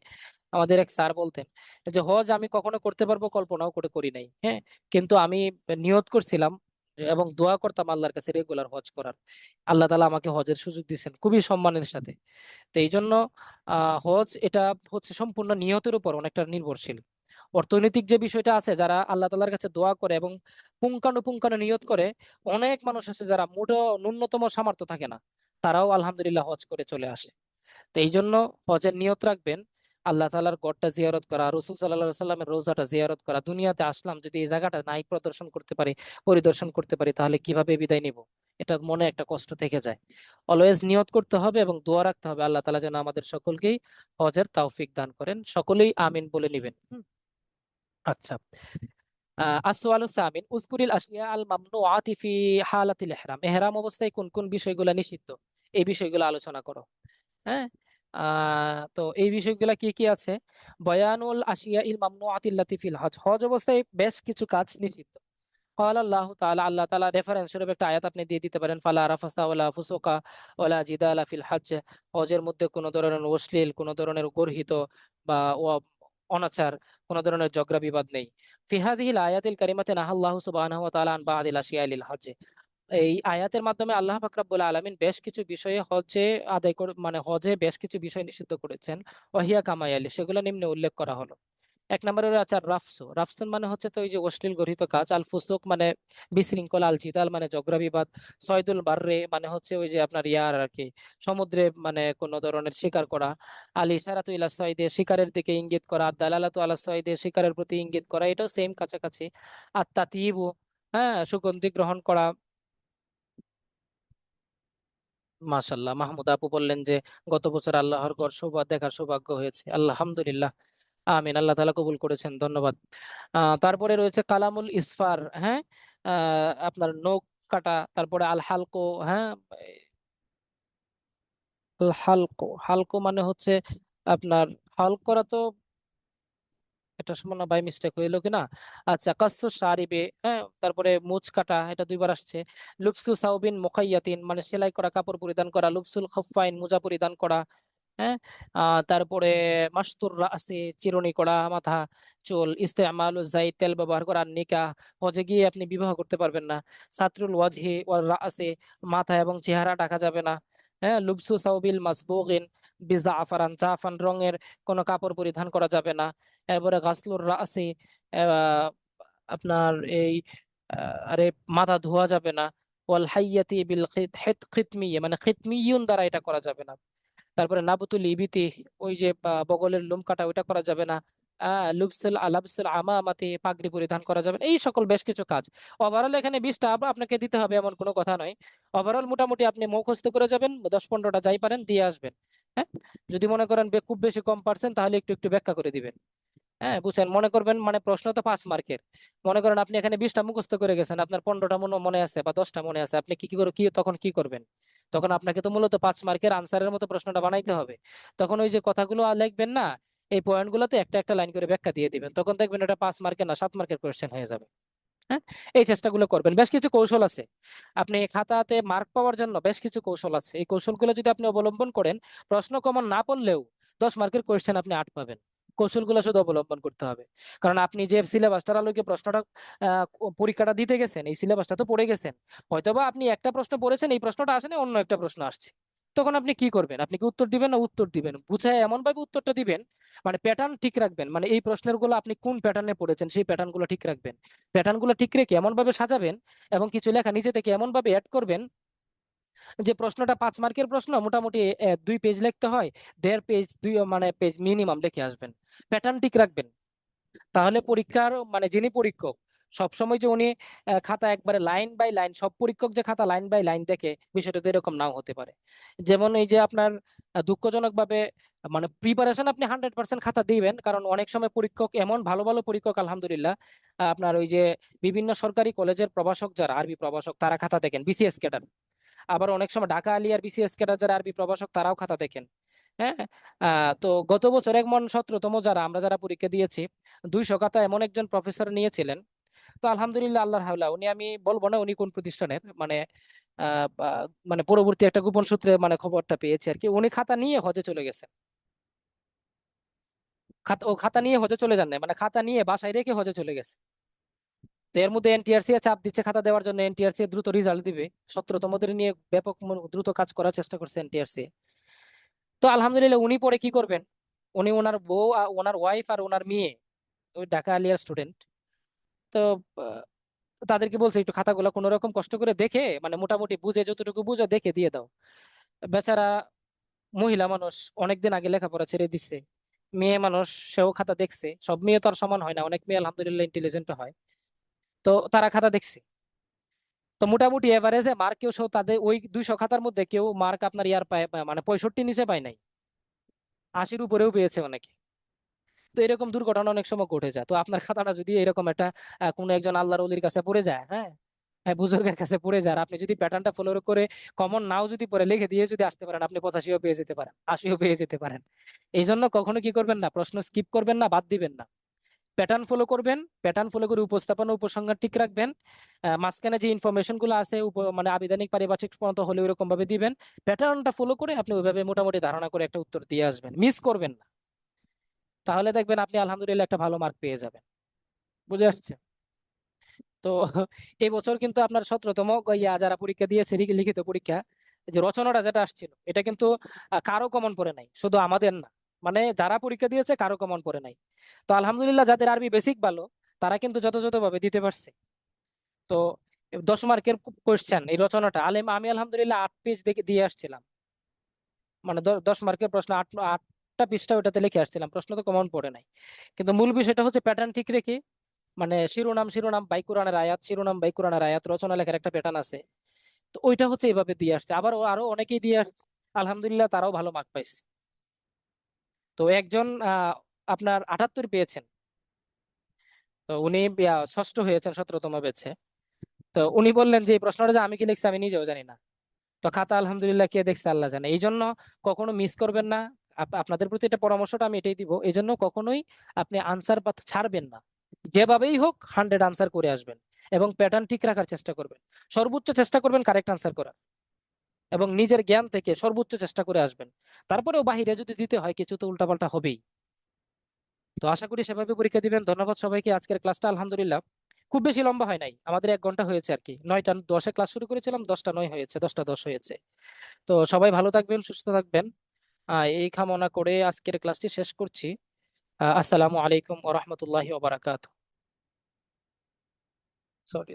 আমাদের এক স্যার বলতেন যে হজ আমি কখনো করতে পারবো কল্পনাও করে করি নাই, হ্যাঁ, কিন্তু আমি নিয়ত করছিলাম এবং দোয়া করতাম আল্লাহর কাছে রেগুলার হজ করার। আল্লাহ তাআলা আমাকে হজের সুযোগ দিয়েছেন খুবই সম্মানের সাথে। তো এই জন্য হজ এটা হচ্ছে সম্পূর্ণ নিয়তের উপর অনেকটা নির্ভরশীল। অর্থনৈতিক যে বিষয়টা আছে, যারা আল্লাহ তাআলার কাছে দোয়া করে এবং পুঙ্খানুপুঙ্খানু নিয়ত করে, অনেক মানুষ আছে যারা মোটো ন্যূনতম সামর্থ্য থাকে না, তারাও আলহামদুলিল্লাহ হজ করে চলে আসে। তো এই জন্য হজের নিয়ত রাখবেন, আল্লাহ তাআলার গড়টা জিয়ারত করা, রাসূল সাল্লাল্লাহু আলাইহি সাল্লামের রোজাটা জিয়ারত করা। দুনিয়াতে আসলাম, যদি এই জায়গাটা নাই প্রদর্শন করতে পারি, পরিদর্শন করতে পারি, তাহলে কিভাবে বিদায় নিব? এটা মনে একটা কষ্ট থেকে যায়। অলওয়েজ নিয়ত করতে হবে এবং দোয়া রাখতে হবে আল্লাহ তাআলা যেন আমাদের সকলকেই হজের তৌফিক দান করেন। সকলেই আমিন বলে নিবেন। আচ্ছা, আসওয়ালু সামিন, উযকুরিল আশিয়া আল মামনুআতি ফি হালাতিল ইহরাম, ইহরাম অবস্থায় কোন কোন বিষয়গুলো নিষিদ্ধ, এই বিষয়গুলো আলোচনা করো। হ্যাঁ, তো এই বিষয়গুলো কি কি আছে? বয়ানুল আশিয়া ইল মামনুআতিল্লাতি ফিল হজ, হজ অবস্থায় বেশ কিছু কাজ নিষিদ্ধ। قال আল্লাহ তাআলা, আল্লাহ তাআলা রেফারেন্স স্বরূপ একটা আয়াত আপনি দিয়ে দিতে পারেন, ফালা রাফাসা ওয়ালা ফুসুকা ওয়ালা জিদালা ফিল হজ, হজের মধ্যে কোনো ধরনের অশ্লীল, কোনো ধরনের গর্হিত বা অনাচার, কোনো ধরনের ঝগড়া বিবাদ নেই। ফি হাযিহিল আয়াতিল কারিমাতি নাহাল্লাহু সুবহানাহু ওয়া তাআলা আন বা'দিল আশিয়া লিল হজ, এই আয়াতের মাধ্যমে আল্লাহ পাক রব্বুল আলামিন বেশ কিছু বিষয়ে হজে আদায় করে, মানে হজে বেশ কিছু বিষয় নিষিদ্ধ করেছেন। ওয়াহিয়া কামায়ালি, সেগুলো নিম্নে উল্লেখ করা হলো। এক নম্বরে রয়েছে আর রাফসু, রাফসুন মানে হচ্ছে তো ওই যে অশ্লীল গর্হিত কাজ, আল ফুসুক মানে বিশৃঙ্খলা, আল জিদাল মানে ঝগড়া বিবাদ, সয়দুল বাররে মানে হচ্ছে ওই যে আপনার ইয়ার আর কি, সমুদ্রে মানে কোনো ধরনের শিকার করা, আল ইশারাতু ইলা সয়দে, শিকারের দিকে ইঙ্গিত করা, আর দালালাতু আলা সয়দে, শিকারের প্রতি ইঙ্গিত করা, এটাও সেম কাছাকাছি। আর তাতিবু, হ্যাঁ, সুগন্ধি গ্রহণ করা। মাশাল্লাহ, মাহমুদ আপু বললেন যে গত বছর আল্লাহর ঘর দেখার সৌভাগ্য হয়েছে, আলহামদুলিল্লাহ, আমিন, আল্লাহ তাআলা কবুল করেছেন, ধন্যবাদ। তারপরে রয়েছে কালামুল ইসফার, হ্যাঁ, আপনার নখ কাটা, তারপরে আল হালকো, হ্যাঁ, আল হালকো, হালকো মানে হচ্ছে আপনার হালক করা, তো এটা মনে বাই মিস্টেক হইলো কিনা। আচ্ছা, কাসু শারিবে, হ্যাঁ, তারপরে মুচ কাটা, এটা দুইবার আসছে। লুবসু সাউবিন মুখাইয়াতিন মানে সেলাই করা কাপড় পরিধান করা, লুবসুল খুফাইন মোজা পরিধান করা, হ্যাঁ, তারপরে মাস্তুর রাসে চিরুনি করা মাথা চুল, ইস্তেমালু যাই তেল ব্যবহার করা, নিকাহ, হজে গিয়ে আপনি বিবাহ করতে পারবেন না। সাতরুল ওয়াজহি ওয়াল রাসে, মাথা এবং চেহারা ঢাকা যাবে না। হ্যাঁ, লুবসু সাউবিল মাসবুগিন বিজাফারান, জাফান রঙের কোনো কাপড় পরিধান করা যাবে না। এরপরে গাসলুর রাসি, আহ, আপনার এই আরে মাথা ধোয়া যাবে না। ওয়াল হাইয়াতি বিল খিতমিয়ে মানে খিতমিয়ুন দ্বারা এটা করা যাবে না। তারপরে নাবতুল ইবিতি, ওই যে বগলের লোম কাটা, ওইটা করা যাবে না। লাবসুল আমামাতি, পাগড়ি পরিধান করা যাবে না। এই সকল বেশ কিছু কাজ। ওভারঅল এখানে 20টা আপনাকে দিতে হবে এমন কোনো কথা নয়। ওভারঅল মোটামুটি আপনি মুখস্থ করে যাবেন, 10-15টা যাই পারেন দিয়ে আসবেন। হ্যাঁ, যদি মনে করেন খুব বেশি কম পারছেন, তাহলে একটু একটু ব্যাখ্যা করে দিবেন। হ্যাঁ, বুঝছেন, মনে করবেন মানে প্রশ্ন তো 5 মার্কের, মনে করেন আপনি এখানে 20টা মুখস্থ করে গেছেন, আপনার 15টা মনে মনে আছে বা 10টা মনে আছে, আপনি কি কি করে কি তখন কি করবেন? তখন আপনাকে তো মূলত 5 মার্কের আনসারের মতো প্রশ্নটা বানাইতে হবে। তখন ওই যে কথাগুলো আর লিখবেন না, এই পয়েন্টগুলোতে একটা একটা লাইন করে ব্যাখ্যা দিয়ে দিবেন, তখন দেখবেন এটা 5 মার্কের না 7 মার্কের কোয়েশ্চেন হয়ে যাবে। হ্যাঁ, এই চেষ্টাগুলো করবেন। বেশ কিছু কৌশল আছে, আপনি খাতাতে মার্ক পাওয়ার জন্য বেশ কিছু কৌশল আছে, এই কৌশলগুলো যদি আপনি অবলম্বন করেন, প্রশ্ন কমন না পড়লেও 10 মার্কের কোয়েশ্চেন আপনি 8 পাবেন। কৌশলগুলো শুধু অবলম্বন করতে হবে, কারণ আপনি যে সিলেবাসটার আলোকে প্রশ্নটা আহ, পরীক্ষাটা দিতে গেছেন, এই সিলেবাসটা তো পড়ে গেছেন। হয়তোবা আপনি একটা প্রশ্ন পড়েছেন, এই প্রশ্নটা আসেনি, অন্য একটা প্রশ্ন আসছে, তখন আপনি কি করবেন? আপনি কি উত্তর দিবেন না উত্তর দিবেন বুঝে এমন ভাবে উত্তরটা দিবেন, মানে প্যাটার্ন ঠিক রাখবেন, মানে এই প্রশ্নের গুলো আপনি কোন প্যাটার্নে পড়েছেন সেই প্যাটার্ন গুলো ঠিক রাখবেন। প্যাটার্ন গুলো ঠিক রেখে এমন ভাবে সাজাবেন এবং কিছু লেখা নিজে থেকে এমন ভাবে অ্যাড করবেন যে প্রশ্নটা 5 মার্কের প্রশ্ন, মোটামুটি 2 পেজ লিখতে হয়, 1.5 পেজ, মানে পেজ মিনিমাম লিখে আসবেন। প্যাটার্ন ঠিক রাখবেন, তাহলে পরীক্ষার মানে যিনি পরীক্ষক, সবসময় যে উনি খাতা একবারে লাইন বাই লাইন, সব পরীক্ষক যে খাতা লাইন বাই লাইন দেখে, বিষয়টা তো এরকম নাও হতে পারে। যেমন এই যে আপনার দুঃখজনক ভাবে মানে প্রিপারেশন আপনি 100% খাতা দিবেন, কারণ অনেক সময় পরীক্ষক এমন ভালো ভালো পরীক্ষক আলহামদুলিল্লাহ আপনার ওই যে বিভিন্ন সরকারি কলেজের প্রভাষক যারা আরবি প্রভাষক তারা খাতা দেখেন, বিসিএস ক্যাডার। আবার অনেক সময় ঢাকা আলিয়ার বিসিএস ক্যাডার যারা আরবি প্রভাষক তারাও খাতা দেখেন। হ্যাঁ। তো গত বছর এমন 17তম আমরা যারা পরীক্ষা দিয়েছি, 200 খাতা এমন একজন প্রফেসর নিয়েছিলেন। তো আলহামদুলিল্লাহ, আল্লাহর হাওলা, উনি, আমি বলবো না উনি কোন প্রতিষ্ঠানের, মানে মানে পরবর্তী একটা গোপন সূত্রে মানে খবরটা পেয়েছি আর কি, উনি খাতা নিয়ে হজে চলে গেছেন। খাতা নিয়ে হজে চলে যান না, মানে খাতা নিয়ে বাসায় রেখে হজে চলে গেছে। তো এর মধ্যে এনটিআরসি চাপ দিচ্ছে খাতা দেওয়ার জন্য, এনটিআরসি দ্রুত রেজাল্ট দিবে। 17তমদের নিয়ে ব্যাপক দ্রুত কাজ করার চেষ্টা করছে এনটিআরসি। তো আলহামদুলিল্লাহ, উনি পরে কি করবেন, উনি, ওনার বউ, ওনার ওয়াইফ আর ওনার মেয়ে ওই ঢাকা আলিয়ার স্টুডেন্ট। তো আহ, তাদেরকে বলছে একটু খাতাগুলো কোনো রকম কষ্ট করে দেখে, মানে মোটামুটি বুঝে, যতটুকু বুঝে দেখে দিয়ে দাও। বেচারা মহিলা মানুষ, অনেকদিন আগে লেখাপড়া ছেড়ে দিচ্ছে। মেয়ে মানুষ, সেও খাতা দেখছে। সব মেয়ে তো আর সমান হয় না, অনেক মেয়ে আলহামদুলিল্লাহ ইন্টেলিজেন্ট হয়। তো তারা খাতা দেখছে। তো মোটামুটি এভারেজে মার্ক কেউ সহ তাদের ওই 200 খাতার মধ্যে কেউ মার্ক আপনার ইয়ার পায়, মানে 65 নিচে পায় নাই, 80-র উপরেও পেয়েছে অনেকে। তো এরকম দুর্ঘটনা অনেক সময় ঘটে যায়। তো আপনার খাতাটা যদি এরকম একটা কোনো একজন আল্লাহর ওলির কাছে পড়ে যায়, হ্যাঁ, হ্যাঁ, বুজুর্গের কাছে পড়ে যায়, আর আপনি যদি প্যাটার্নটা ফলো করে কমন নাও যদি পরে লিখে দিয়ে যদি আসতে পারেন, আপনি 85ও পেয়ে যেতে পারেন, 80ও পেয়ে যেতে পারেন। এই জন্য কখনো কি করবেন না, প্রশ্ন স্কিপ করবেন না, বাদ দিবেন না। প্যাটার্ন ফলো করবেন, প্যাটার্ন ফলো করে উপস্থাপনা উপসংহার ঠিক রাখবেন। মাঝখানে যে ইনফরমেশন গুলো আছে মানে আবিধানিক পারিভাষিক পর্যন্ত হলে ওইরকম ভাবে দিবেন। প্যাটার্নটা ফলো করে আপনি ওইভাবে মোটামুটি ধারণা করে একটা উত্তর দিয়ে আসবেন, মিস করবেন না। তাহলে দেখবেন আপনি আলহামদুলিল্লাহ একটা ভালো মার্ক পেয়ে যাবেন। বুঝে আসছে? তো এই বছর কিন্তু আপনার 17তম যারা পরীক্ষা দিয়েছে, লিখিত পরীক্ষা, যে রচনাটা যেটা আসছিল, এটা কিন্তু কারো কমন পড়ে নাই, শুধু আমাদের না, মানে যারা পরীক্ষা দিয়েছে কারো কমন পড়ে নাই। তো আলহামদুলিল্লাহ, যাদের আরবি বেসিক ভালো তারা কিন্তু যথাযথভাবে দিতে পারছে। তো 10 মার্কের কোয়েশ্চেন এই রচনাটা আমি আলহামদুলিল্লাহ 8 পেজ দেখে দিয়ে আসছিলাম, মানে 10 মার্কের প্রশ্ন 8টা পৃষ্ঠা ওটাতে লিখে আসছিলাম, প্রশ্ন তো কমন পড়ে নাই। কিন্তু মূল বিষয়টা হচ্ছে প্যাটার্ন ঠিক রেখে, মানে শিরোনাম শিরোনাম বাই কোরআনের আয়াত, শিরোনাম বাই কোরআনের আয়াত, রচনা লেখার একটা প্যাটার্ন আছে। তো ওইটা হচ্ছে এইভাবে দিয়ে আসছে। আবার আরো অনেকেই দিয়ে আসছে, আলহামদুলিল্লাহ তারাও ভালো মার্ক পাইছে। তো একজন আপনার 78 পেয়েছেন। তো উনি ষষ্ঠ হয়েছেন 17তম ব্যাচে। তো উনি বললেন যে এই প্রশ্নটা যে আমি কি লিখছি আমি নিজেও জানি না। তো খাতা আলহামদুলিল্লাহ কে দেখছে আল্লাহ জানে। এই জন্য কখনো মিস করবেন না। আপনাদের প্রতি একটা পরামর্শটা আমি এটাই দিব, এই জন্য কখনোই আপনি আনসার ছাড়বেন না। যেভাবেই হোক 100 আনসার করে আসবেন, এবং প্যাটার্ন ঠিক রাখার চেষ্টা করবেন। সর্বোচ্চ চেষ্টা করবেন কারেক্ট আনসার করার, এবং নিজের জ্ঞান থেকে সর্বোচ্চ চেষ্টা করে আসবেন। তারপরেও বাহিরে যদি দিতে হয় কিছু, তো উল্টাপাল্টা হবেই। তো আশা করি সেভাবে পরীক্ষা দিবেন। ধন্যবাদ সবাইকে। আজকের ক্লাসটা আলহামদুলিল্লাহ খুব বেশি লম্বা হয় নাই, আমাদের 1 ঘন্টা হয়েছে আর কি। 9টা 10-এ ক্লাস শুরু করেছিলাম, 10টা 9 হয়েছে, 10টা 10 হয়েছে। তো সবাই ভালো থাকবেন, সুস্থ থাকবেন। এই কামনা করে আজকের ক্লাসটি শেষ করছি। আসসালামু আলাইকুম ওয়া রাহমাতুল্লাহি ওয়া বারাকাতুহু। সরি।